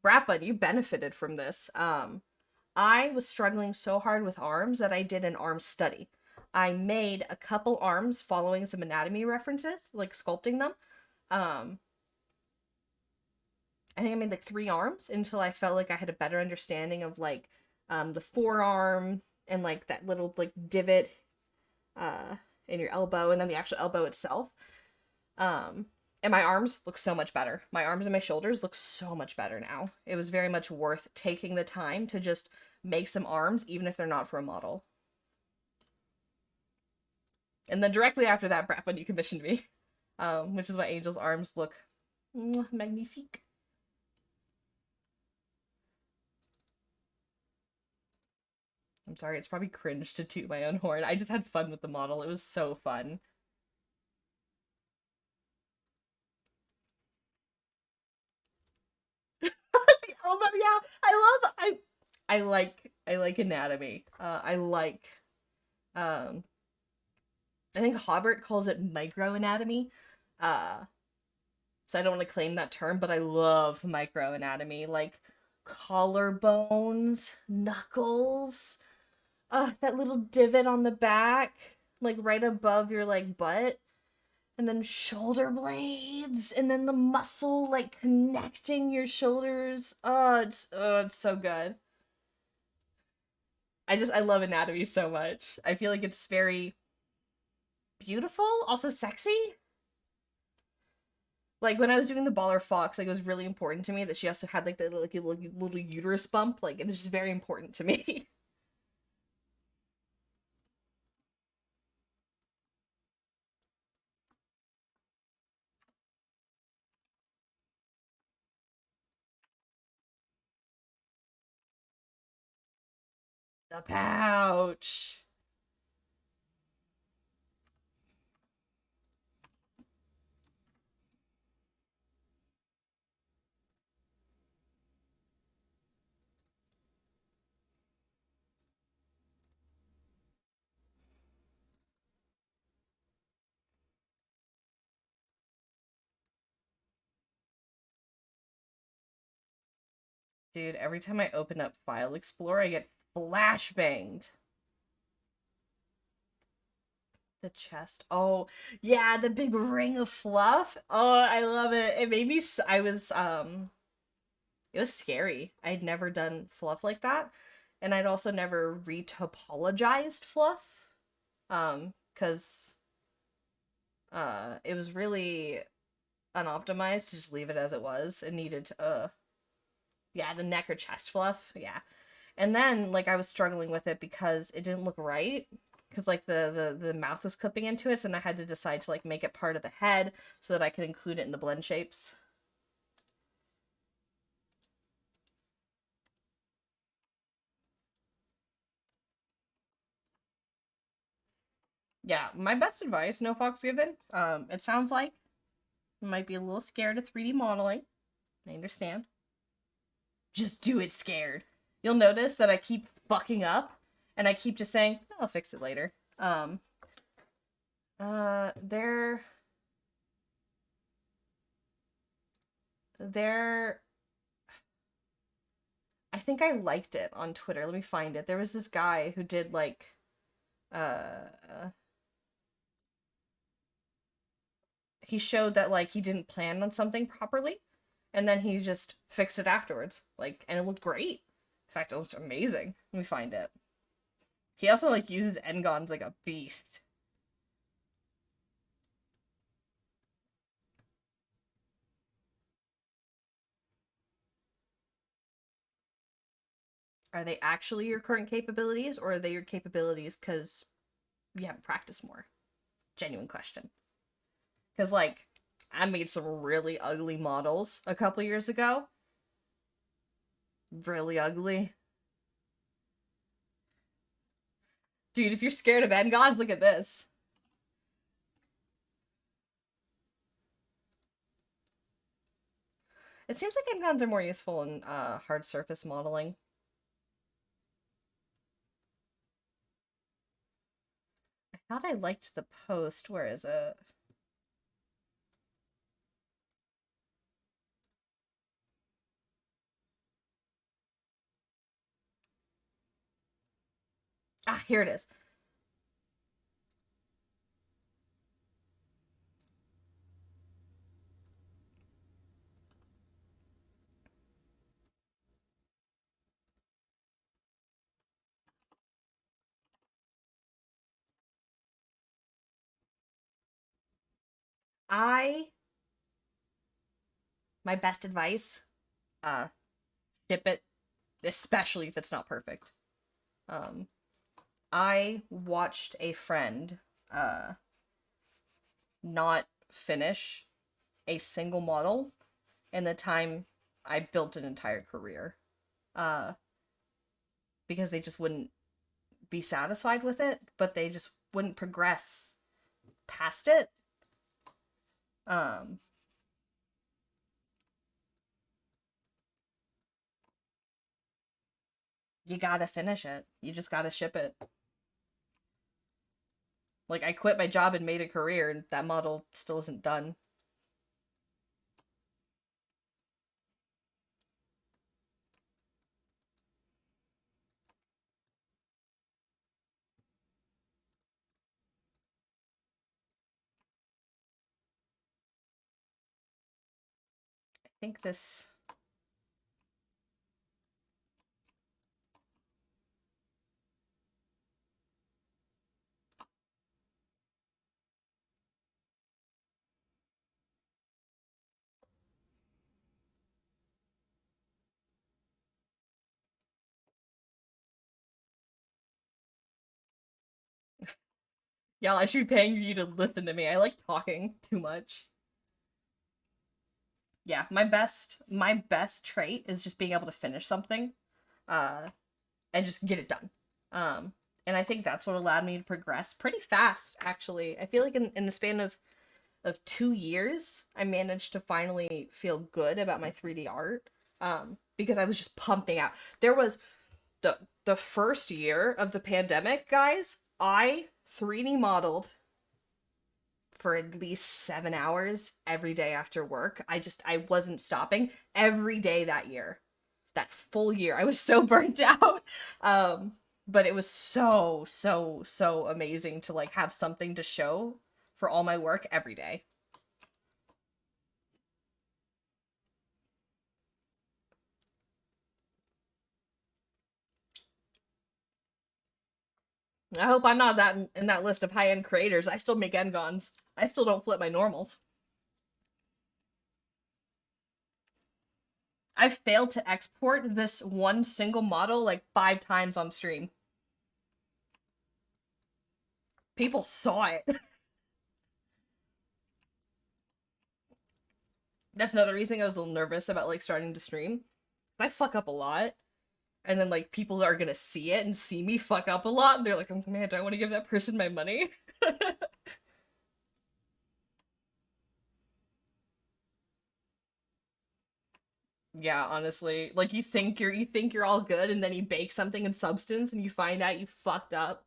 Rappa, you benefited from this. I was struggling so hard with arms that I did an arm study. I made a couple arms following some anatomy references, like sculpting them. Um, I think I made like 3 arms until I felt like I had a better understanding of like the forearm and like that little like divot in your elbow and then the actual elbow itself. And my arms look so much better. My arms and my shoulders look so much better now. It was very much worth taking the time to just make some arms, even if they're not for a model. And then directly after that, Brad, when you commissioned me, which is why Angel's arms look magnifique. I'm sorry, it's probably cringe to toot my own horn. I just had fun with the model. It was so fun. Oh, yeah, I like anatomy. Um I think Hobbert calls it microanatomy. Uh so I don't want to claim that term, but I love microanatomy, like collarbones, knuckles, that little divot on the back, like right above your like butt, and then shoulder blades, and then the muscle like connecting your shoulders. It's so good. I love anatomy so much. I feel like it's very beautiful, also sexy. Like when I was doing the baller fox, like it was really important to me that she also had like the like little uterus bump. Like it was just very important to me. The pouch. Dude, every time I open up File Explorer, I get flashbanged. The chest. Oh, yeah, the big ring of fluff. Oh, I love it. It made me I was it was scary. I'd never done fluff like that, and I'd also never retopologized fluff. Cuz it was really unoptimized to just leave it as it was. It needed to, yeah, the neck or chest fluff. Yeah. And then like I was struggling with it because it didn't look right, because like the mouth was clipping into it, so then I had to decide to like make it part of the head so that I could include it in the blend shapes. Yeah, my best advice, no fox given. It sounds like you might be a little scared of 3D modeling. I understand. Just do it scared. You'll notice that I keep fucking up and I keep just saying, I'll fix it later. There there I think I liked it on Twitter. Let me find it. There was this guy who did like uh he showed that like he didn't plan on something properly, and then he just fixed it afterwards. Like, and it looked great. In fact, it looked amazing. Let me find it. He also like uses Ngons like a beast. Are they actually your current capabilities, or are they your capabilities because you haven't practiced more? Genuine question. Because like I made some really ugly models a couple years ago. Really ugly. Dude, if you're scared of Ngons, look at this. It seems like Ngons are more useful in hard surface modeling. I thought I liked the post. Where is it? Ah, here it is. I My best advice, uh, ship it especially if it's not perfect. Um, I watched a friend not finish a single model in the time I built an entire career. Uh, because they just wouldn't be satisfied with it, but they just wouldn't progress past it. Um, you gotta finish it. You just gotta ship it. Like, I quit my job and made a career, and that model still isn't done. I think this. Y'all, I should be paying you to listen to me. I like talking too much. Yeah, my best trait is just being able to finish something, uh, and just get it done. Um, and I think that's what allowed me to progress pretty fast, actually. I feel like in the span of 2 years, I managed to finally feel good about my 3D art. Because I was just pumping out. There was the first year of the pandemic, guys. I 3D modeled for at least 7 hours every day after work. I wasn't stopping every day that year. That full year. I was so burnt out. Um, but it was so, so, so amazing to like have something to show for all my work every day. I hope I'm not in that list of high end creators. I still make engons. I still don't flip my normals. I failed to export this one single model like 5 times on stream. People saw it. That's another reason I was a little nervous about like starting to stream. I fuck up a lot, and then like people are gonna see it and see me fuck up a lot, and they're like, "Oh man, do I want to give that person my money?" Yeah, honestly, like you think you're all good, and then you bake something in substance, and you find out you fucked up.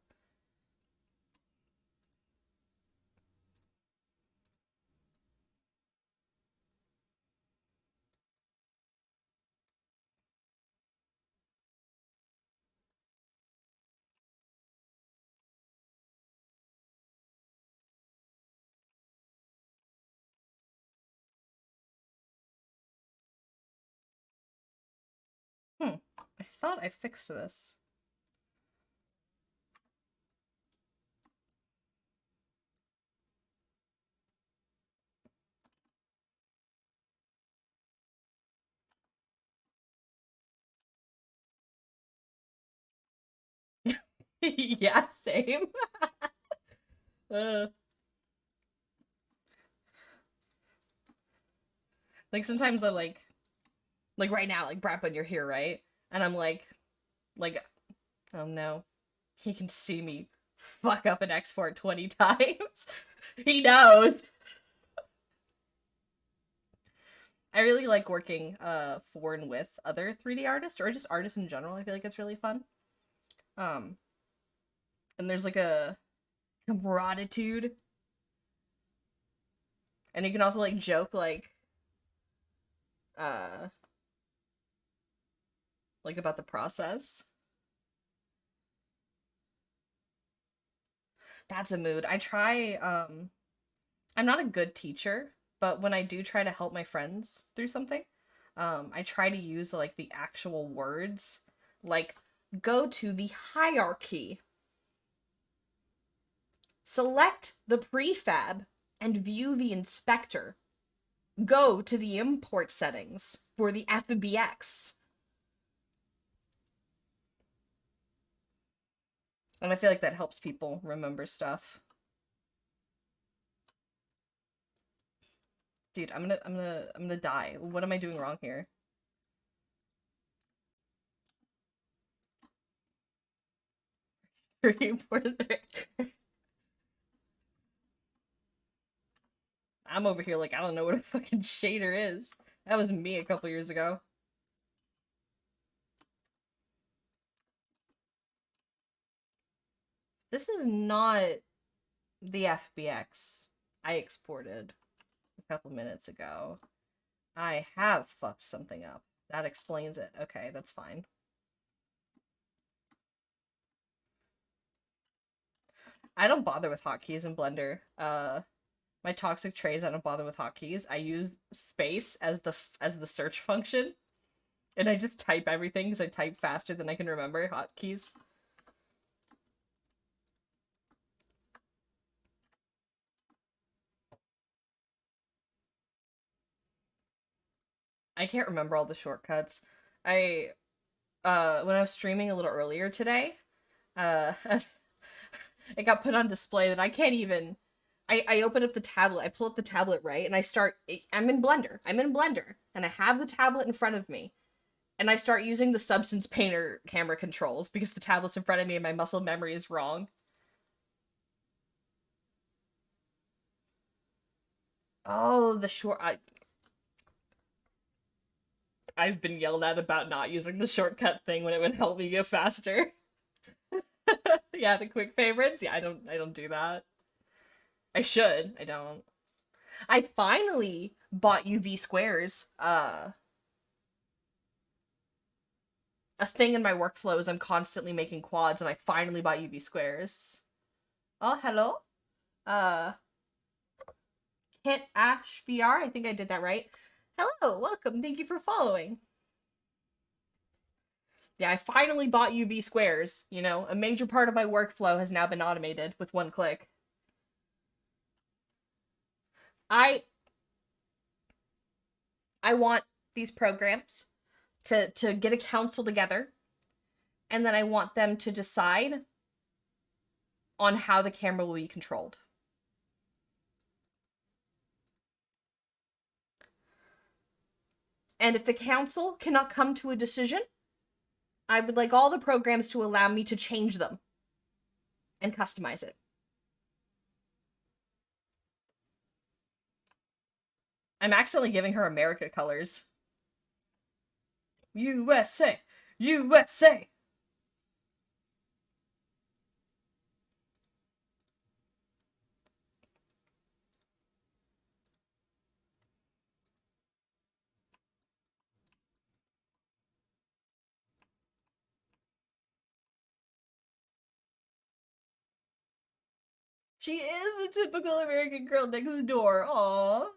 Hmm. I thought I fixed this. Yeah, same. Uh, like sometimes I like right now, like Brad, when you're here, right? And I'm like, oh no, he can see me fuck up an export 20 times. He knows. I really like working for and with other 3D artists or just artists in general. I feel like it's really fun. Um, and there's like a camaraderie, and you can also like joke uh like about the process. That's a mood. I'm not a good teacher, but when I do try to help my friends through something, I try to use like the actual words, like go to the hierarchy, select the prefab, and view the inspector. Go to the import settings for the FBX. And I feel like that helps people remember stuff. Dude, I'm gonna die. What am I doing wrong here? I'm over here like I don't know what a fucking shader is. That was me a couple years ago. This is not the FBX I exported a couple minutes ago. I have fucked something up. That explains it. Okay, that's fine. I don't bother with hotkeys in Blender. My toxic trays, I don't bother with hotkeys. I use space as the search function, and I just type everything because I type faster than I can remember hotkeys. I can't remember all the shortcuts. I when I was streaming a little earlier today, it got put on display that I can't even. I open up the tablet, I pull up the tablet, right, and I'm in Blender. I'm in Blender, and I have the tablet in front of me, and I start using the Substance Painter camera controls because the tablet's in front of me and my muscle memory is wrong. Oh, the short. I've been yelled at about not using the shortcut thing when it would help me go faster. Yeah, the quick favorites. Yeah, I don't do that. I should. I don't. I finally bought UV squares. A thing in my workflow is I'm constantly making quads, and I finally bought UV squares. Oh, hello. Uh, Hit Ash VR. I think I did that right. Hello, welcome. Thank you for following. Yeah, I finally bought UV squares. You know, a major part of my workflow has now been automated with one click. I I want these programs to get a council together, and then I want them to decide on how the camera will be controlled. And if the council cannot come to a decision, I would like all the programs to allow me to change them and customize it. I'm accidentally giving her America colors. USA! USA! She is the typical American girl next door. Aww.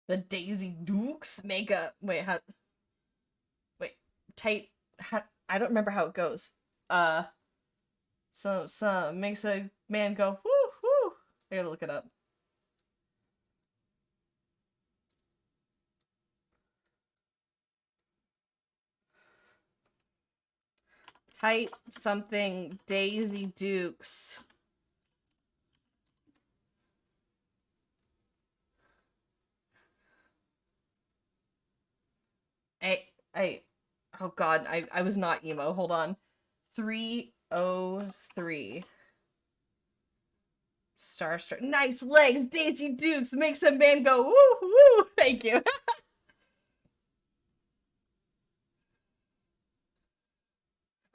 The Daisy Dukes make a wait. How? Wait. Tight. How, I don't remember how it goes. Uh. So makes a man go whoo whoo. I gotta look it up. Tight something Daisy Dukes. I oh god, I was not emo. Hold on. 303. Starstruck. Nice legs, Daisy Dukes. Makes a man go woo woo. Thank you.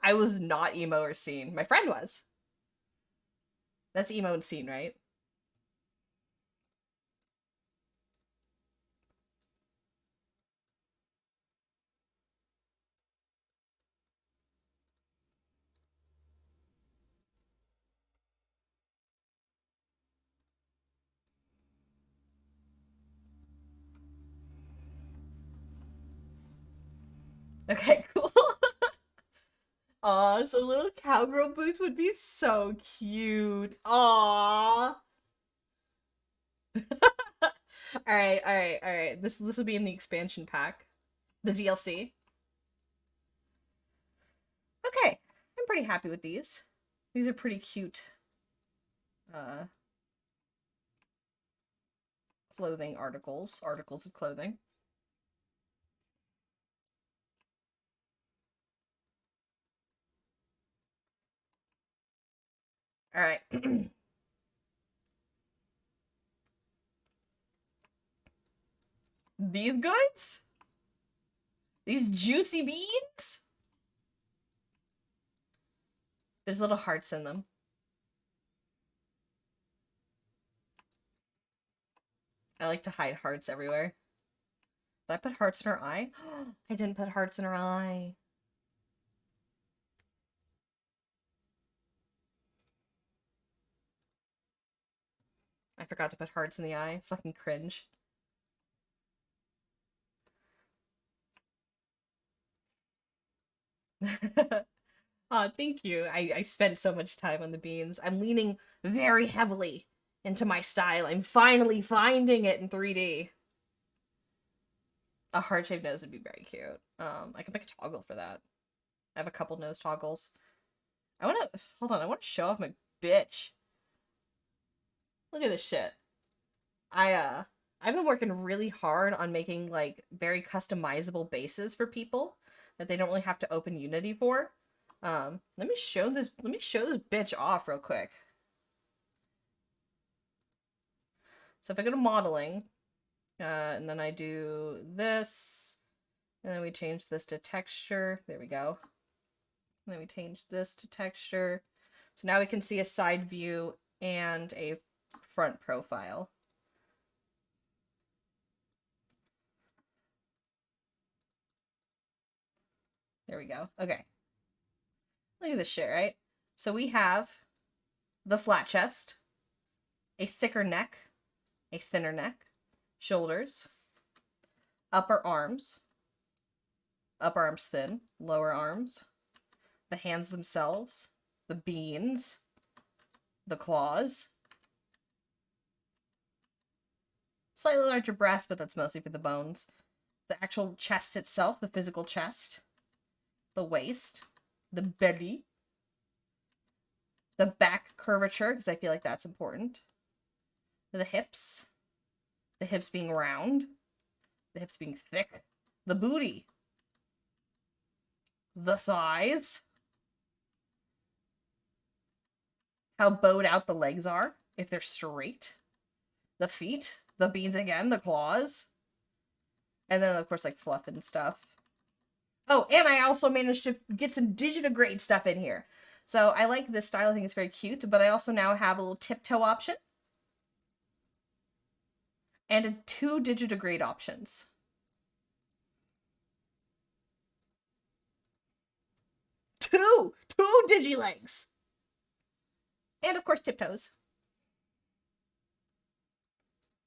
I was not emo or scene. My friend was. That's emo and scene, right? Okay, cool. Aw, so little cowgirl boots would be so cute. Aw. Alright, alright, alright. This will be in the expansion pack. The DLC. Okay. I'm pretty happy with these. These are pretty cute. Uh Clothing articles of clothing. Alright. These goods? These juicy beans? There's little hearts in them. I like to hide hearts everywhere. Did I put hearts in her eye? I didn't put hearts in her eye. I forgot to put hearts in the eye. Fucking cringe. Oh, thank you. I spent so much time on the beans. I'm leaning very heavily into my style. I'm finally finding it in 3D. A heart-shaped nose would be very cute. I can make a toggle for that. I have a couple nose toggles. Hold on, I wanna show off my bitch. Look at this shit. I've been working really hard on making like very customizable bases for people that they don't really have to open Unity for. Let me show this bitch off real quick. So if I go to modeling, and then I do this, and then we change this to texture. There we go. And then we change this to texture. So now we can see a side view and a front profile. There we go. Okay. Look at this shit, right? So we have the flat chest, a thicker neck, a thinner neck, shoulders, upper arms thin, lower arms, the hands themselves, the beans, the claws, slightly larger breast, but that's mostly for the bones, the actual chest itself, the physical chest, the waist, the belly, the back curvature, because I feel like that's important, the hips being round, the hips being thick, the booty, the thighs, how bowed out the legs are, if they're straight, the feet, the beans again, the claws, and then of course like fluff and stuff. Oh, and I also managed to get some digitigrade stuff in here. So I like this style, I think it's very cute, but I also now have a little tiptoe option. And 2 digitigrade options. Two digilegs! And of course tiptoes.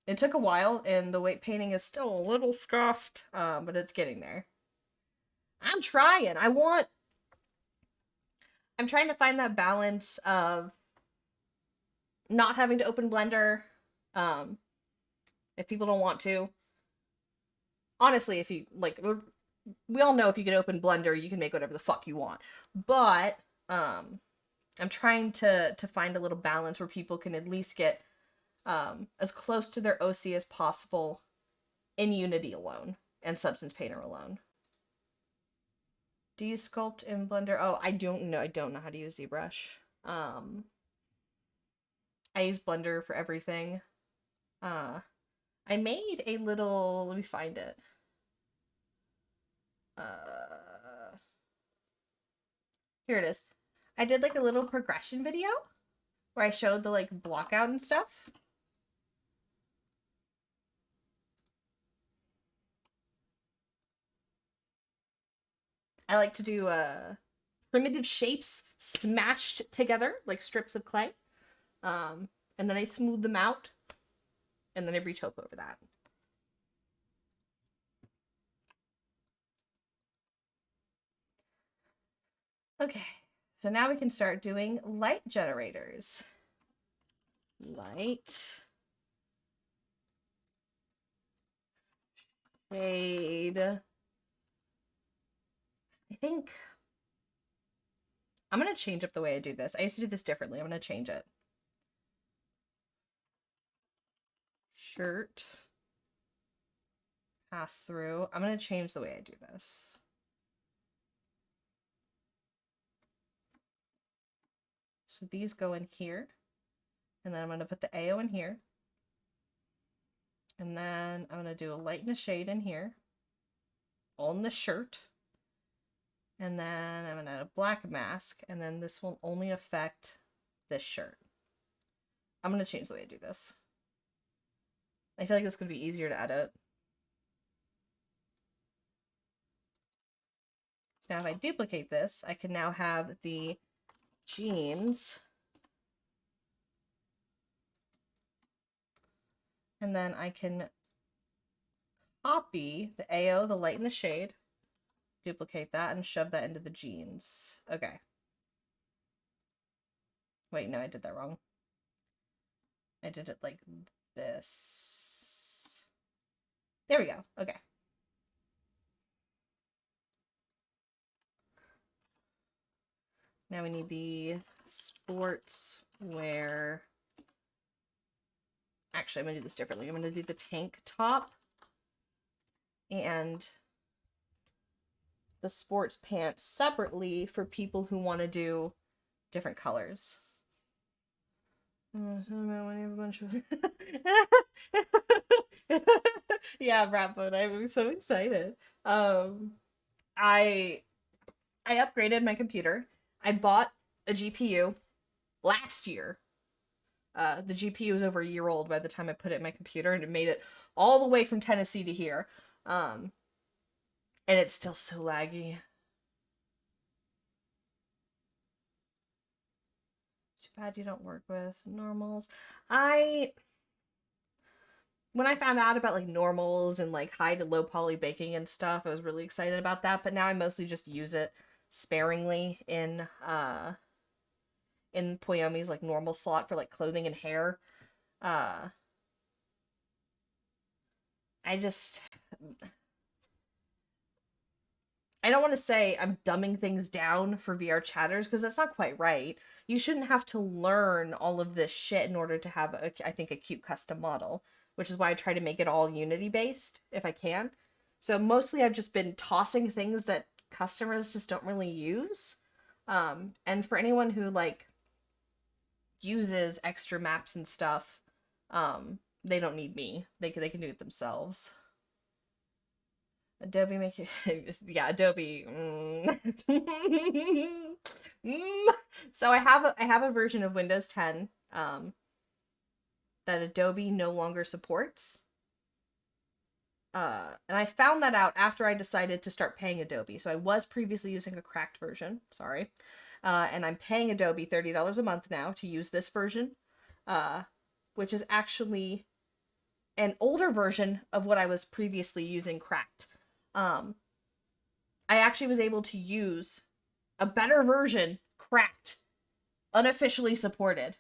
It took a while, and the weight painting is still a little scuffed, but it's getting there. I'm trying. I'm trying to find that balance of not having to open Blender, if people don't want to. Honestly, if you, like, we all know if you can open Blender, you can make whatever the fuck you want. But, I'm trying to find a little balance where people can at least get as close to their OC as possible in Unity alone and Substance Painter alone. Do you sculpt in Blender? Oh, I don't know. I don't know how to use ZBrush. I use Blender for everything. I made a little, let me find it. Here it is. I did like a little progression video where I showed the like block out and stuff. I like to do primitive shapes smashed together like strips of clay. And then I smooth them out and then I retouch over that. Okay, so now we can start doing light generators. Light. Shade. I think I'm going to change up the way I do this. I used to do this differently. I'm going to change it. Shirt. Pass through. I'm going to change the way I do this. So these go in here. And then I'm going to put the AO in here. And then I'm going to do a light and a shade in here. All in the shirt. And then I'm going to add a black mask. And then this will only affect this shirt. I'm going to change the way I do this. I feel like this could be easier to edit. So now if I duplicate this, I can now have the jeans. And then I can copy the AO, the light and the shade, duplicate that, and shove that into the jeans. Okay. Wait, no, I did that wrong. I did it like this. There we go. Okay. Now we need the sports wear. Actually, I'm going to do this differently. I'm going to do the tank top and the sports pants separately for people who want to do different colors. Yeah, Bradford, I'm so excited. I upgraded my computer. I bought a GPU last year. The GPU was over a year old by the time I put it in my computer, and it made it all the way from Tennessee to here. And it's still so laggy. Too bad you don't work with normals. When I found out about like normals and like high to low poly baking and stuff, I was really excited about that, but now I mostly just use it sparingly in Poyomi's like normal slot for like clothing and hair. I just I don't want to say I'm dumbing things down for VR chatters because that's not quite right. You shouldn't have to learn all of this shit in order to have, I think, a cute custom model, which is why I try to make it all Unity based if I can. So mostly I've just been tossing things that customers just don't really use. And for anyone who like uses extra maps and stuff, they don't need me. They can do it themselves. Adobe make it yeah, Adobe. So I have a version of Windows 10 that Adobe no longer supports. And I found that out after I decided to start paying Adobe. So I was previously using a cracked version, sorry. And I'm paying Adobe $30 a month now to use this version, which is actually an older version of what I was previously using cracked. I actually was able to use a better version, cracked, unofficially supported,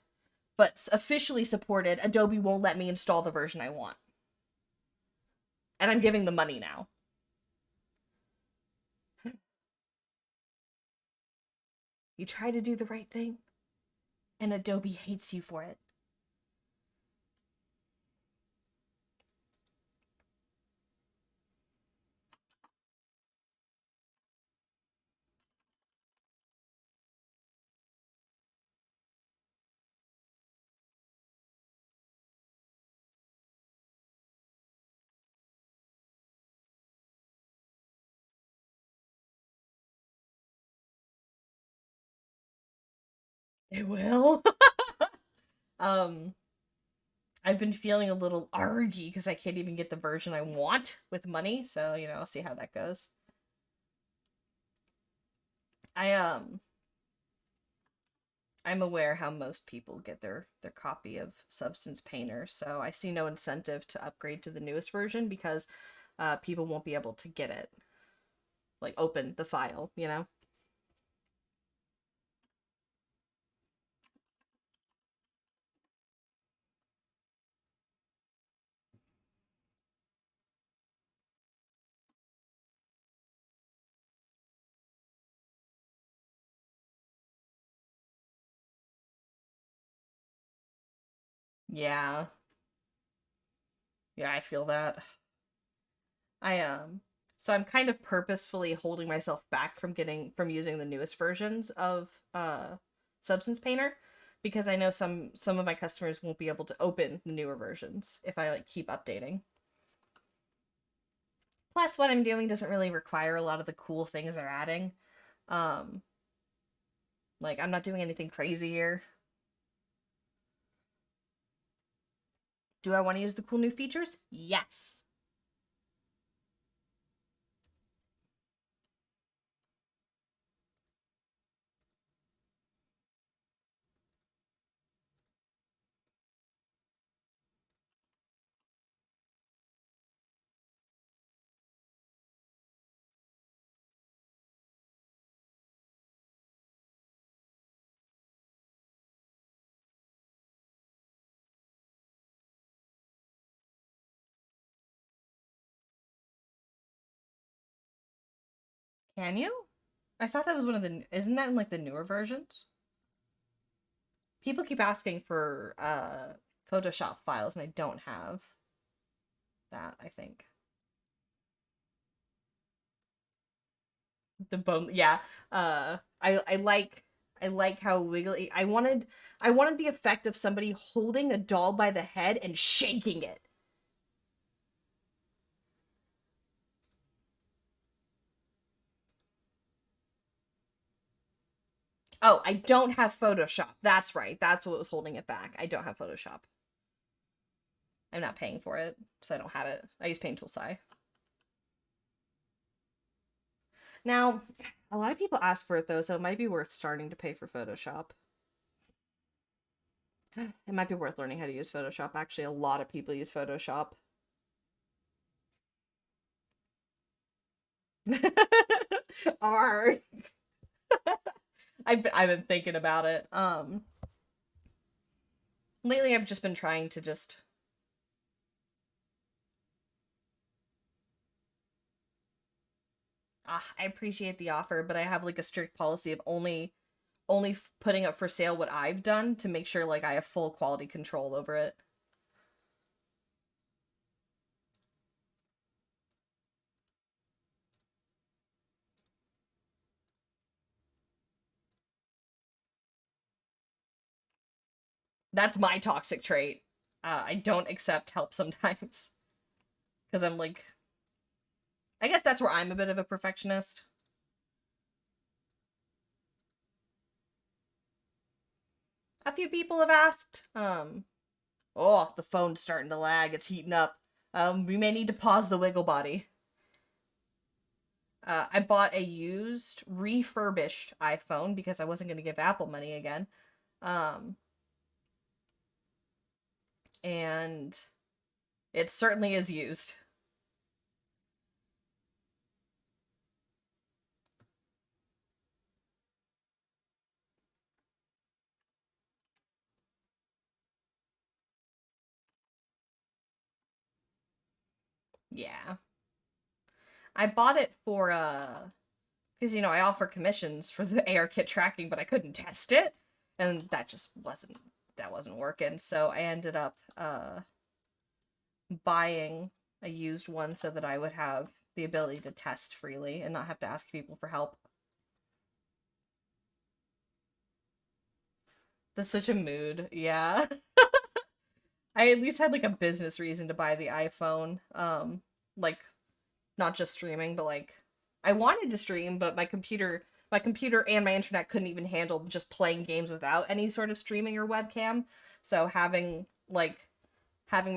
but officially supported. Adobe won't let me install the version I want. And I'm giving the money now. You try to do the right thing, and Adobe hates you for it. It will. um, I've been feeling a little argy because I can't even get the version I want with money, so I'll see how that goes. I'm aware how most people get their copy of Substance Painter, so I see no incentive to upgrade to the newest version because people won't be able to get it, like open the file. Yeah. Yeah, I feel that. I so I'm kind of purposefully holding myself back from using the newest versions of Substance Painter because I know some of my customers won't be able to open the newer versions if I like keep updating. Plus what I'm doing doesn't really require a lot of the cool things they're adding. Um like I'm not doing anything crazy here. Do I want to use the cool new features? Yes. Can you? I thought that was one of the isn't that in like the newer versions? People keep asking for Photoshop files and I don't have that, I think. The bone yeah. I like how wiggly I wanted the effect of somebody holding a doll by the head and shaking it. Oh, I don't have Photoshop. That's right. That's what was holding it back. I don't have Photoshop. I'm not paying for it, so I don't have it. I use Paint Tool Sai. Now, a lot of people ask for it though, so it might be worth starting to pay for Photoshop. It might be worth learning how to use Photoshop. Actually, a lot of people use Photoshop. R. I've been thinking about it. Lately I've just been trying to just I appreciate the offer, but I have like a strict policy of only putting up for sale what I've done to make sure like I have full quality control over it. That's my toxic trait. I don't accept help sometimes because I'm like I guess that's where I'm a bit of a perfectionist. A few people have asked. Oh, the phone's starting to lag. It's heating up. We may need to pause the wiggle body. I bought a used, refurbished iPhone because I wasn't going to give Apple money again. Um, and it certainly is used. Yeah. I bought it for, because, I offer commissions for the AR kit tracking, but I couldn't test it. And that wasn't working. So I ended up, buying a used one so that I would have the ability to test freely and not have to ask people for help. That's such a mood. Yeah. I at least had like a business reason to buy the iPhone. Like not just streaming, but like I wanted to stream, but my computer and my internet couldn't even handle just playing games without any sort of streaming or webcam. So having my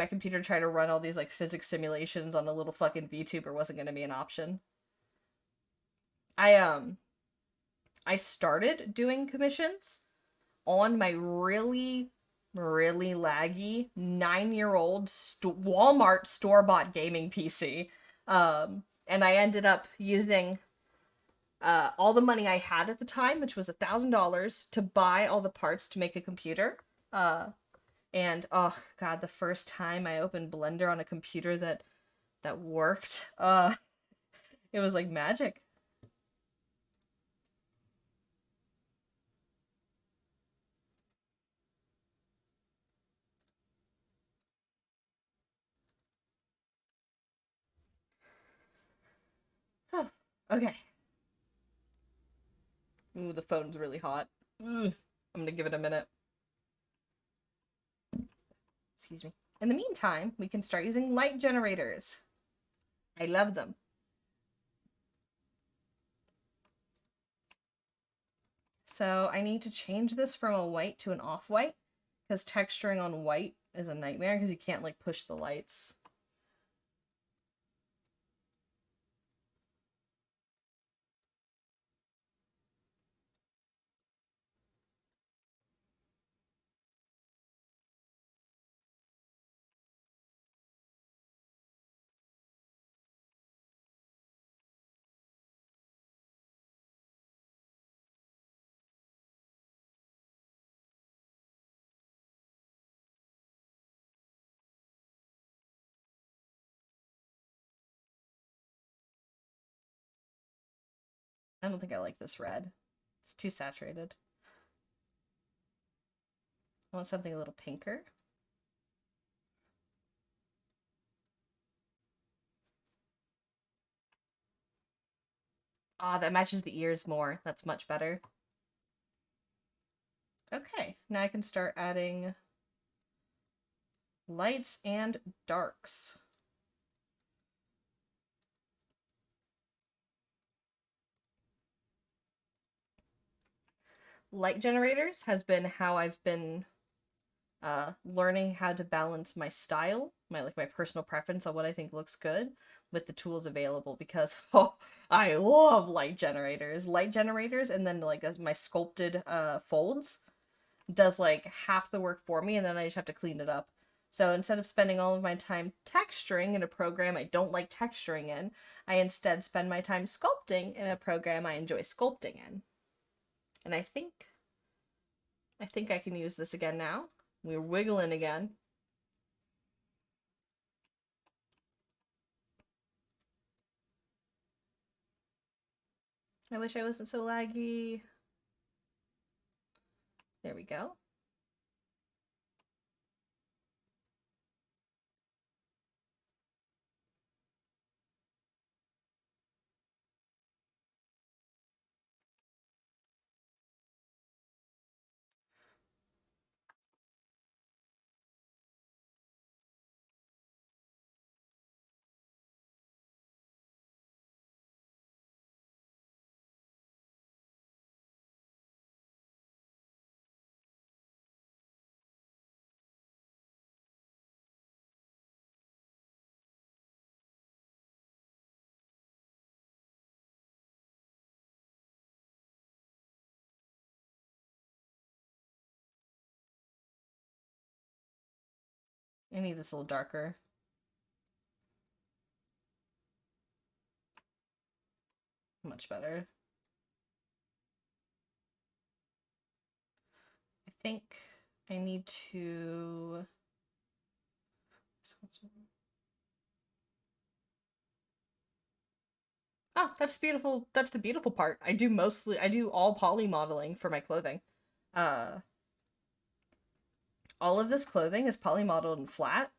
computer try to run all these like physics simulations on a little fucking VTuber wasn't going to be an option. I I started doing commissions on my really, really laggy 9-year-old Walmart store bought gaming PC. And I ended up using all the money I had at the time, which was $1,000, to buy all the parts to make a computer. And oh god, the first time I opened Blender on a computer that worked, it was like magic. Okay. Ooh, the phone's really hot. Ugh. I'm gonna give it a minute. Excuse me. In the meantime, we can start using light generators. I love them. So I need to change this from a white to an off-white, because texturing on white is a nightmare because you can't like push the lights. I don't think I like this red. It's too saturated. I want something a little pinker. Ah, that matches the ears more. That's much better. Okay, now I can start adding lights and darks. Light generators has been how I've been learning how to balance my style, my personal preference on what I think looks good with the tools available, because oh, I love light generators. Light generators and then like my sculpted folds does like half the work for me, and then I just have to clean it up. So instead of spending all of my time texturing in a program I don't like texturing in, I instead spend my time sculpting in a program I enjoy sculpting in. And I think I can use this again now. We're wiggling again. I wish I wasn't so laggy. There we go. I need this a little darker. Much better. I think I need to... Oh, that's beautiful. That's the beautiful part. I do all poly modeling for my clothing. Uh, all of this clothing is poly modeled and flat.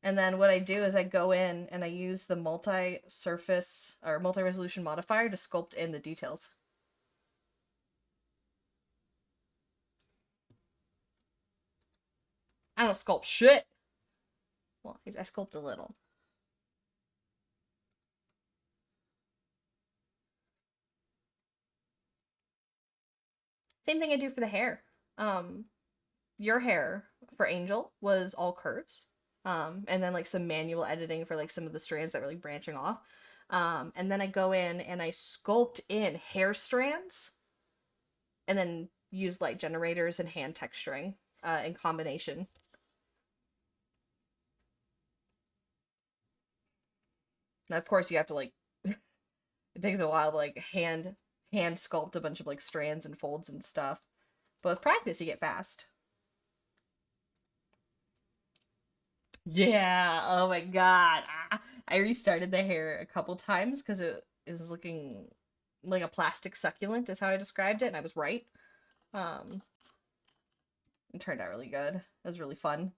And then what I do is I go in and I use the multi-surface or multi-resolution modifier to sculpt in the details. I don't sculpt shit. Well, I sculpt a little. Same thing I do for the hair. Your hair for Angel was all curves. And then like some manual editing for like some of the strands that were like branching off. And then I go in and I sculpt in hair strands and then use light generators and hand texturing in combination. Now, of course, you have to like, it takes a while to like hand sculpt a bunch of like strands and folds and stuff. But with practice, you get fast. Yeah, oh my god. Ah, I restarted the hair a couple times because it was looking like a plastic succulent is how I described it, and I was right. Um, it turned out really good. It was really fun.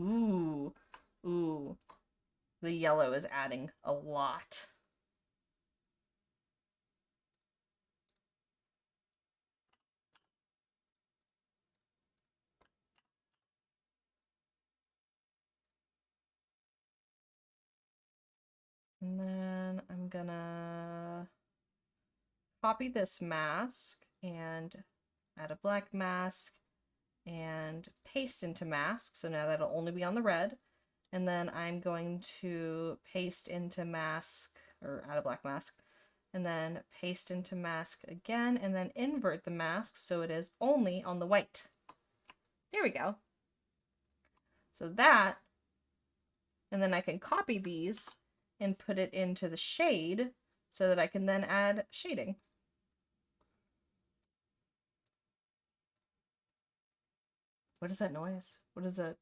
Ooh. Ooh. The yellow is adding a lot. And then I'm gonna copy this mask and add a black mask and paste into mask. So now that'll only be on the red. And then I'm going to paste into mask, or add a black mask, and then paste into mask again, and then invert the mask so it is only on the white. There we go. So that, and then I can copy these and put it into the shade so that I can then add shading. What is that noise? What is that?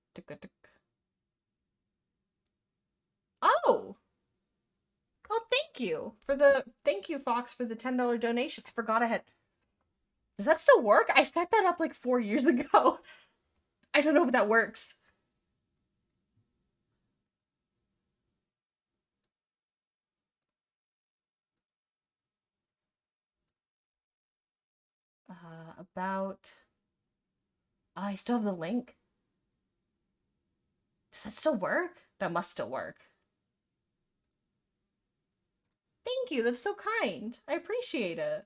Oh! Oh, thank you for the, thank you, Fox, for the $10 donation. I forgot I had, does that still work? I set that up like 4 years ago. I don't know if that works. About, oh, I still have the link. Does that still work? That must still work. Thank you, that's so kind. I appreciate it.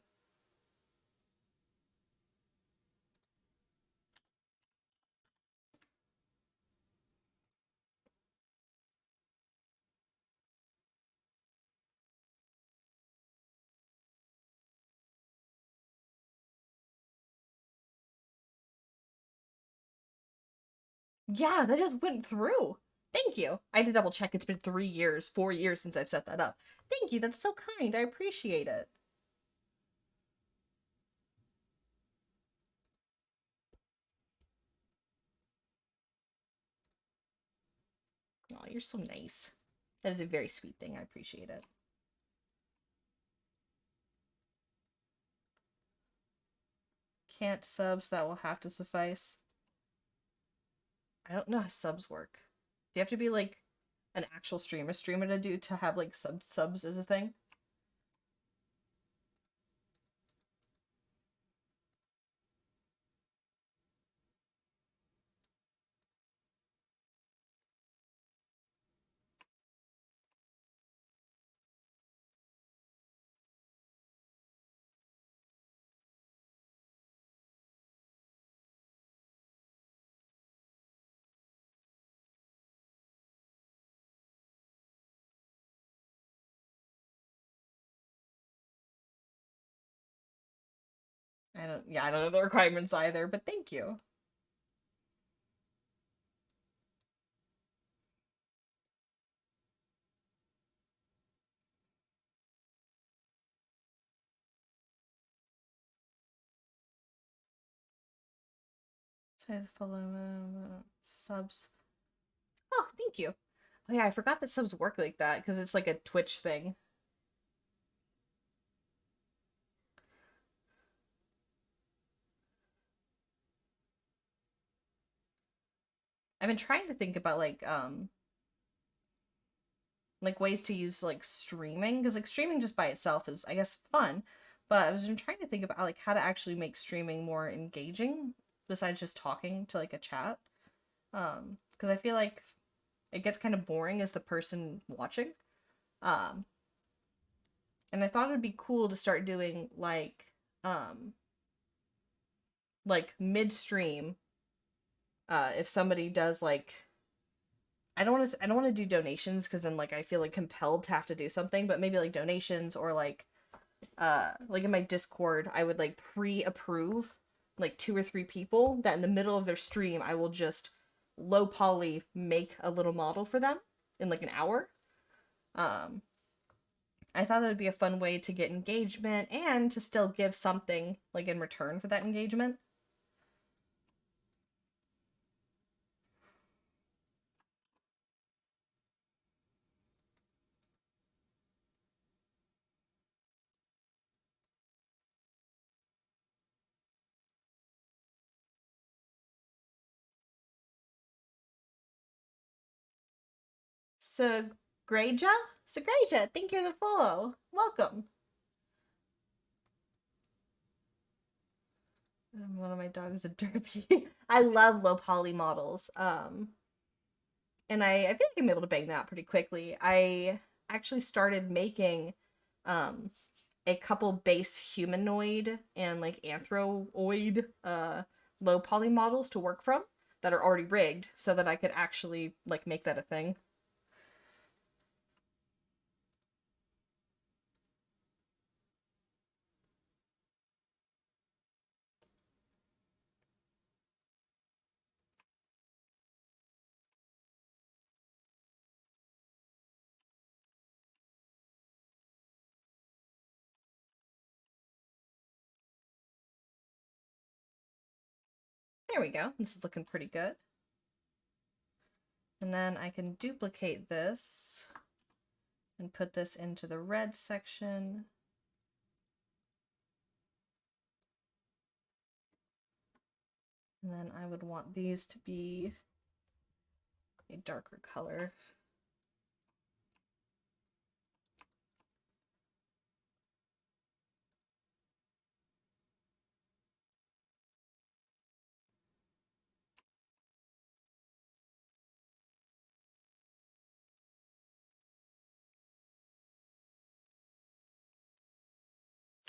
Yeah, that just went through. Thank you. I had to double check. It's been 3 years, 4 years since I've set that up. Thank you, that's so kind. I appreciate it. Oh, you're so nice. That is a very sweet thing. I appreciate it. Can't subs, that will have to suffice. I don't know how subs work. Do you have to be like an actual streamer to do to have like subs as a thing? I don't know the requirements either, but thank you. So follow subs. Oh, thank you. Oh yeah, I forgot that subs work like that because it's like a Twitch thing. I've been trying to think about like ways to use like streaming because like streaming just by itself is I guess fun, but I was been trying to think about like how to actually make streaming more engaging besides just talking to like a chat. Because I feel like it gets kind of boring as the person watching. Um, and I thought it'd be cool to start doing like midstream if somebody does like I don't want to do donations because then like I feel like compelled to have to do something, but maybe like donations or like in my Discord I would like pre-approve like 2 or 3 people that in the middle of their stream I will just low poly make a little model for them in like an hour. Um I thought that would be a fun way to get engagement and to still give something like in return for that engagement. Sagreja? Sagreja, thank you for the follow. Welcome. One of my dogs is a derpy. I love low poly models. And I feel like I'm able to bang that pretty quickly. I actually started making a couple base humanoid and like anthroid low poly models to work from that are already rigged so that I could actually like make that a thing. There we go. This is looking pretty good. And then I can duplicate this and put this into the red section. And then I would want these to be a darker color.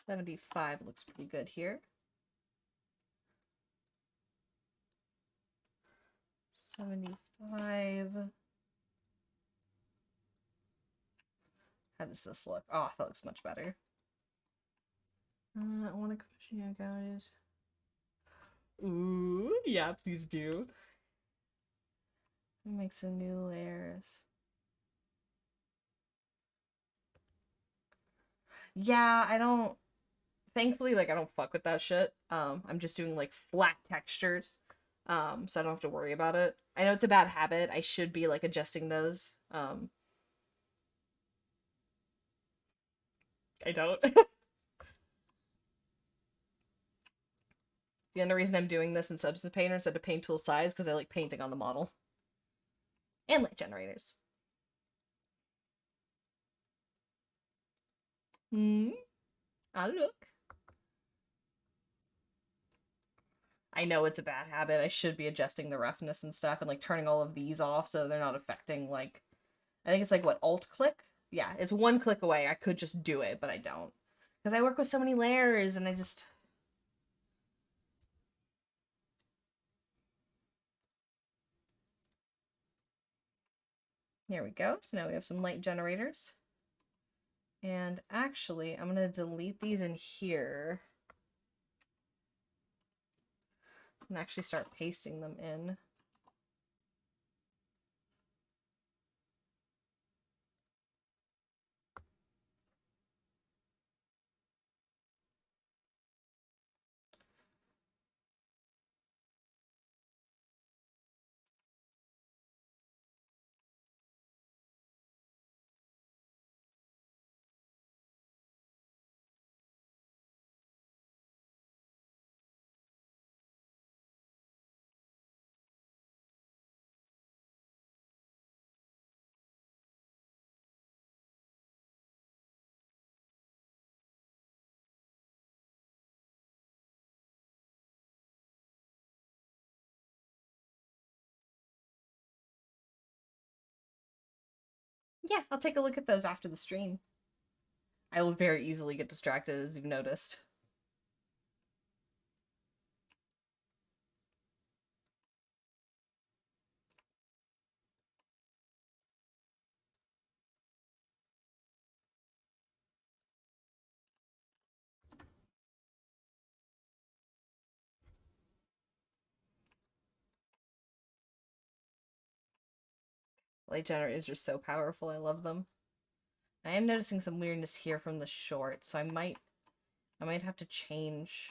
$75 looks pretty good here. 75. How does this look? Oh, that looks much better. I want to question your guys. Ooh, yeah, please do. Make some new layers. Yeah, I don't. Thankfully, like I don't fuck with that shit. I'm just doing like flat textures. So I don't have to worry about it. I know it's a bad habit. I should be like adjusting those. I don't. The only reason I'm doing this in Substance Painter instead of paint tool size because I like painting on the model. And light generators. Ah, look. I know it's a bad habit. I should be adjusting the roughness and stuff and like turning all of these off so they're not affecting like I think it's like what, alt click? Yeah, it's one click away. I could just do it, but I don't. Because I work with so many layers and I just Here we go. So now we have some light generators. And actually, I'm going to delete these in here and actually start pasting them in. Yeah, I'll take a look at those after the stream. I will very easily get distracted, as you've noticed. Light generators are so powerful. I love them. I am noticing some weirdness here from the short, so I might have to change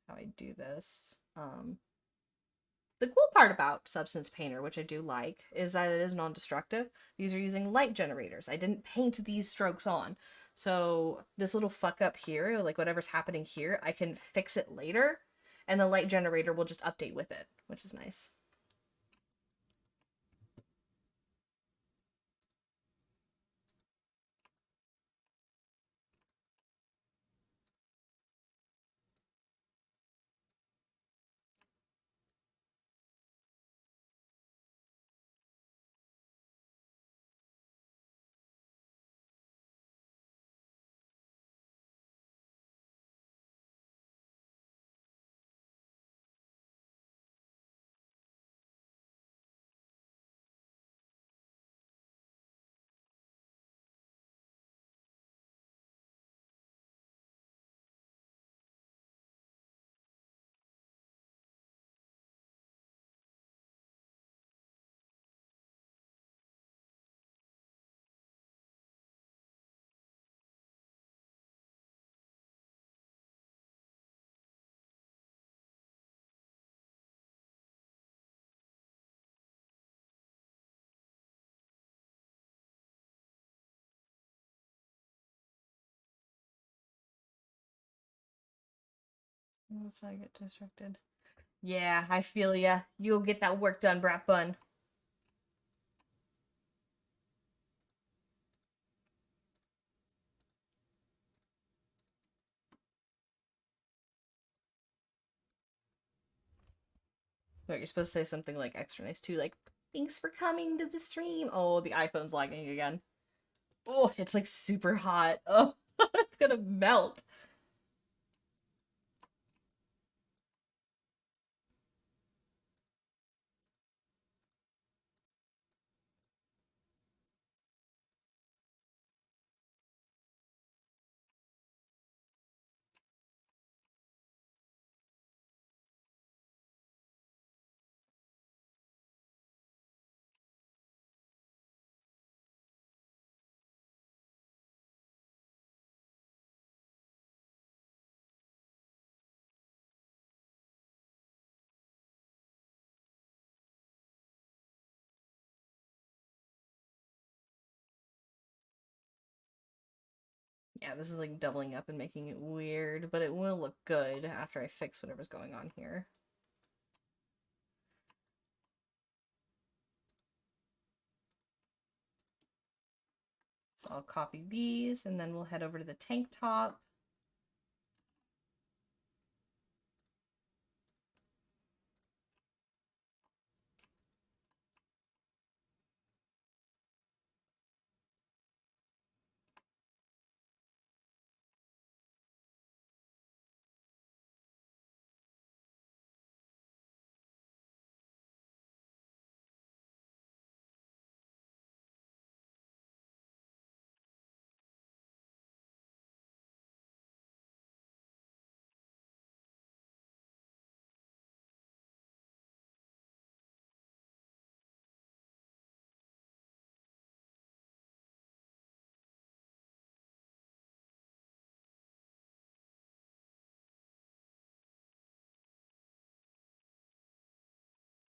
how I do this. The cool part about Substance Painter, which I do like, is that it is non-destructive. These are using light generators. I didn't paint these strokes on. So this little fuck up here, like whatever's happening here, I can fix it later, and the light generator will just update with it, which is nice. Once I get distracted. Yeah, I feel ya. You'll get that work done, brat bun. But you're supposed to say something like extra nice too, like, thanks for coming to the stream. Oh, the iPhone's lagging again. Oh, it's like super hot. Oh, it's gonna melt. Yeah, this is like doubling up and making it weird, but it will look good after I fix whatever's going on here. So I'll copy these and then we'll head over to the tank top.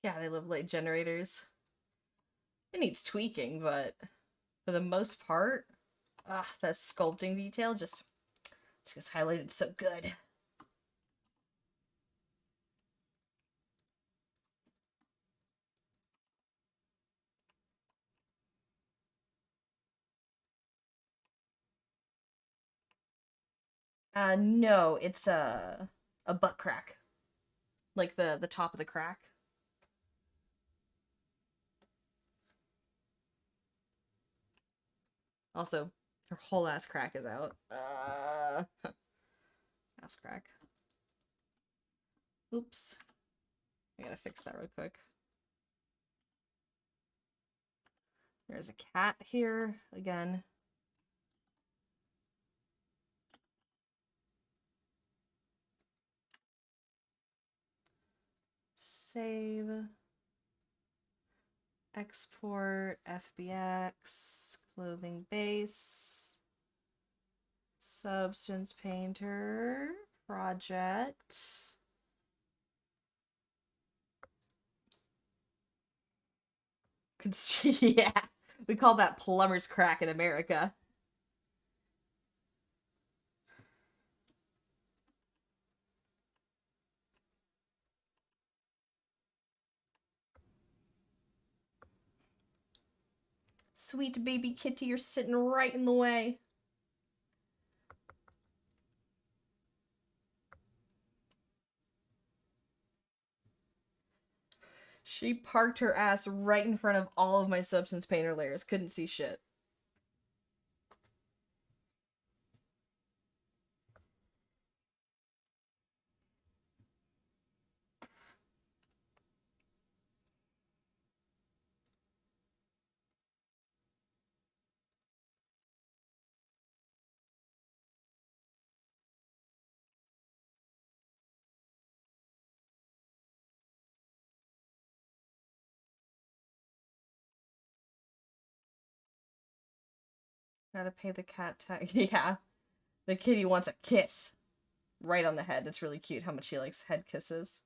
Yeah, they love light generators. It needs tweaking, but for the most part, that sculpting detail just gets highlighted so good. No, it's a butt crack. Like the top of the crack. Also, her whole ass crack is out. Ass crack. Oops. I gotta fix that real quick. There's a cat here again. Save. Export. FBX. Clothing base. Substance painter. Project. Yeah. We call that plumber's crack in America. Sweet baby kitty, you're sitting right in the way. She parked her ass right in front of all of my substance painter layers. Couldn't see shit. Gotta pay the cat tag. Yeah. The kitty wants a kiss. Right on the head. It's really cute how much she likes head kisses.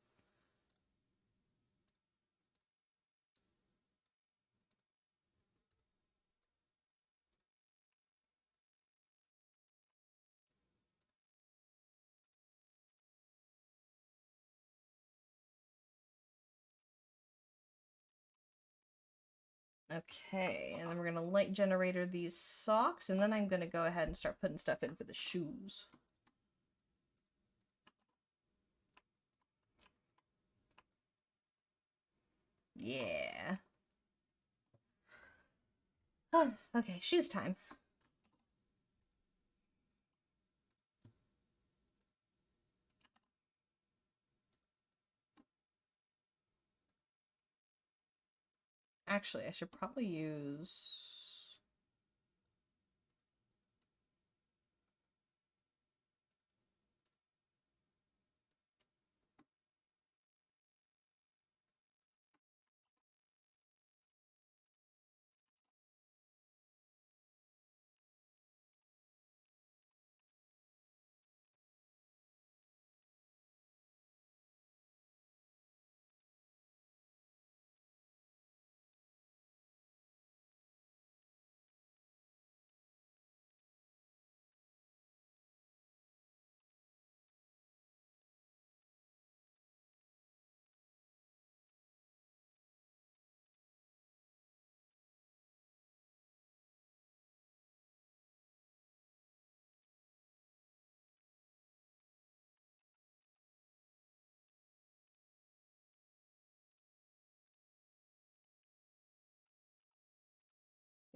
Okay, and then we're gonna light generator these socks, and then I'm gonna go ahead and start putting stuff in for the shoes. Yeah. Oh, okay, shoes time. Actually, I should probably use...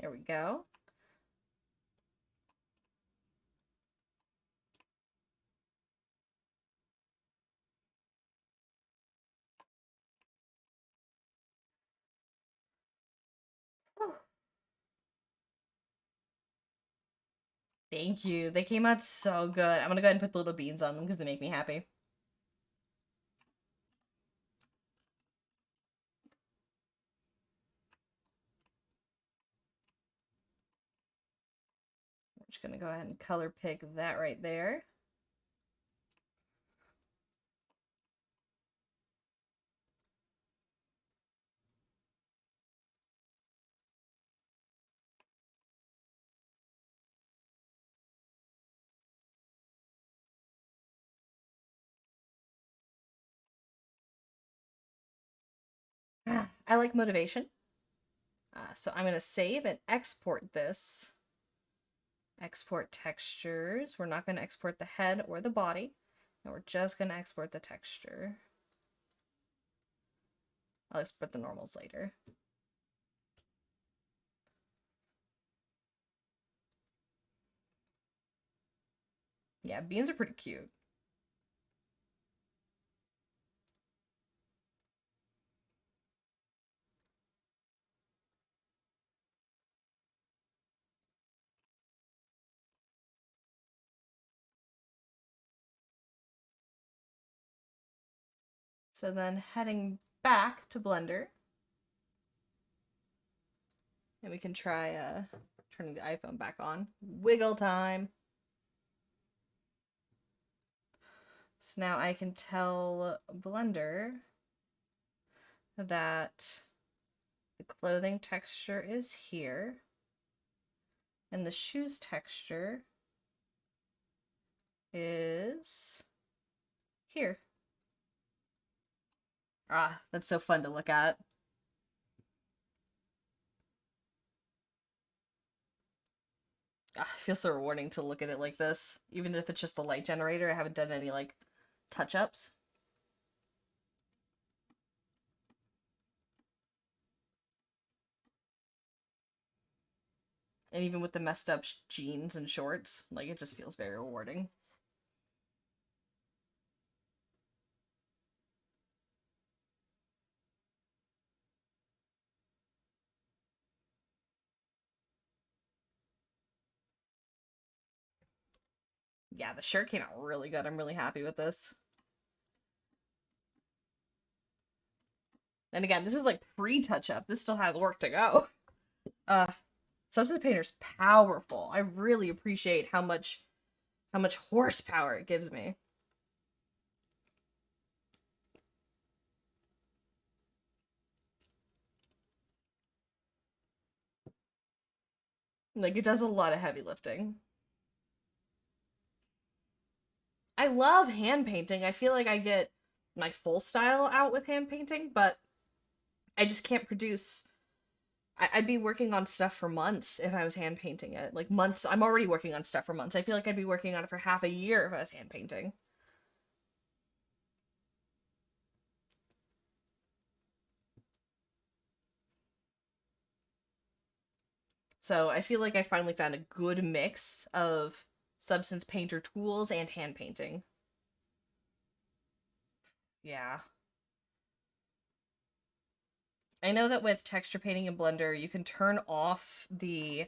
There we go. Thank you. They came out so good. I'm gonna go ahead and put the little beans on them because they make me happy. I'm just gonna go ahead and color pick that right there. I like motivation. So I'm gonna save and export this. Export textures. We're not gonna export the head or the body. And we're just gonna export the texture. I'll export the normals later. Yeah, beans are pretty cute. So then heading back to Blender. And we can try turning the iPhone back on. Wiggle time. So now I can tell Blender that the clothing texture is here. And the shoes texture is here. Ah, that's so fun to look at. Ah, it feels so rewarding to look at it like this. Even if it's just the light generator, I haven't done any, like, touch-ups. And even with the messed up jeans and shorts, like, it just feels very rewarding. Yeah, the shirt came out really good. I'm really happy with this. And again, this is like pre-touch-up. This still has work to go. Substance Painter's powerful. I really appreciate how much horsepower it gives me. Like, it does a lot of heavy lifting. I love hand painting. I feel like I get my full style out with hand painting, but I just can't produce I'd be working on stuff for months if I was hand painting it. Like months. I'm already working on stuff for months. I feel like I'd be working on it for half a year if I was hand painting. So I feel like I finally found a good mix of substance painter tools and hand painting. Yeah. I know that with texture painting in Blender, you can turn off the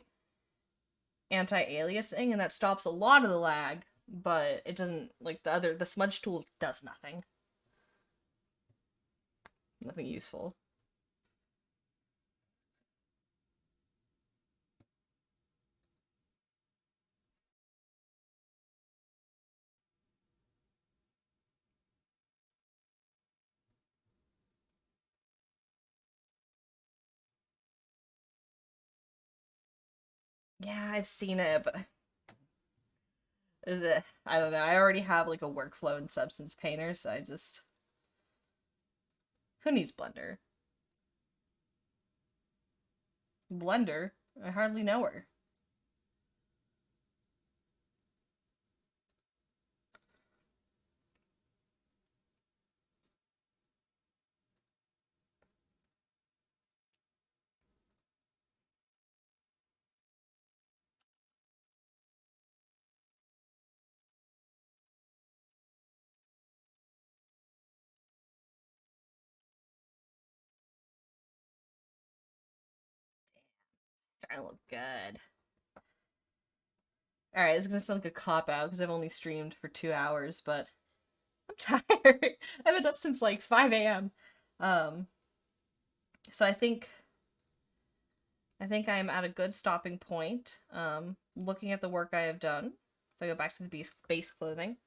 anti-aliasing and that stops a lot of the lag, but it doesn't, like the smudge tool does nothing. Nothing useful. Yeah, I've seen it, but I don't know. I already have like a workflow in Substance Painter, so I just who needs Blender? Blender? I hardly know her. Trying to look good. All right, it's gonna sound like a cop out because I've only streamed for 2 hours, but I'm tired. I've been up since like 5 a.m. Um, so I think I am at a good stopping point. Looking at the work I have done, if I go back to the base clothing,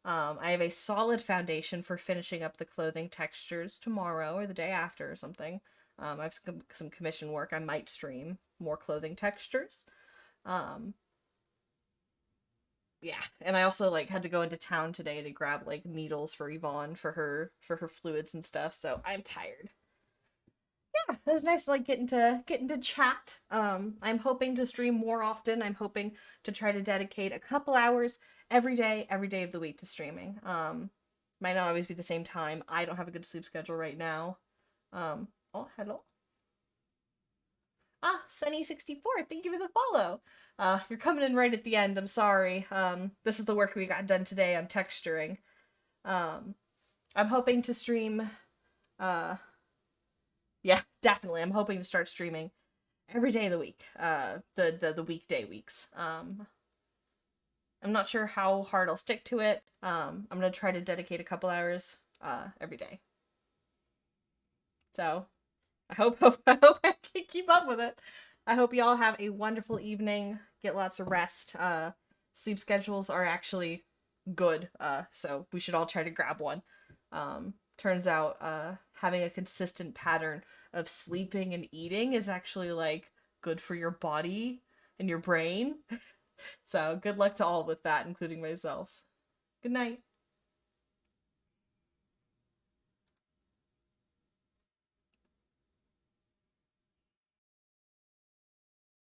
I have a solid foundation for finishing up the clothing textures tomorrow or the day after or something. I have some commission work. I might stream more clothing textures. Um, yeah, and I also like had to go into town today to grab like needles for Yvonne for her fluids and stuff. So I'm tired. Yeah, it was nice to like get into chat. I'm hoping to stream more often. I'm hoping to try to dedicate a couple hours every day of the week to streaming. Might not always be the same time. I don't have a good sleep schedule right now. Oh, hello. Ah, Sunny64, thank you for the follow. You're coming in right at the end. I'm sorry. This is the work we got done today on texturing. Um, I'm hoping to stream. Uh, yeah, definitely. I'm hoping to start streaming every day of the week. The weekday weeks. I'm not sure how hard I'll stick to it. I'm gonna try to dedicate a couple hours every day. So I hope I can keep up with it. I hope you all have a wonderful evening. Get lots of rest. Sleep schedules are actually good. So we should all try to grab one. Turns out having a consistent pattern of sleeping and eating is actually like good for your body and your brain. So good luck to all with that, including myself. Good night.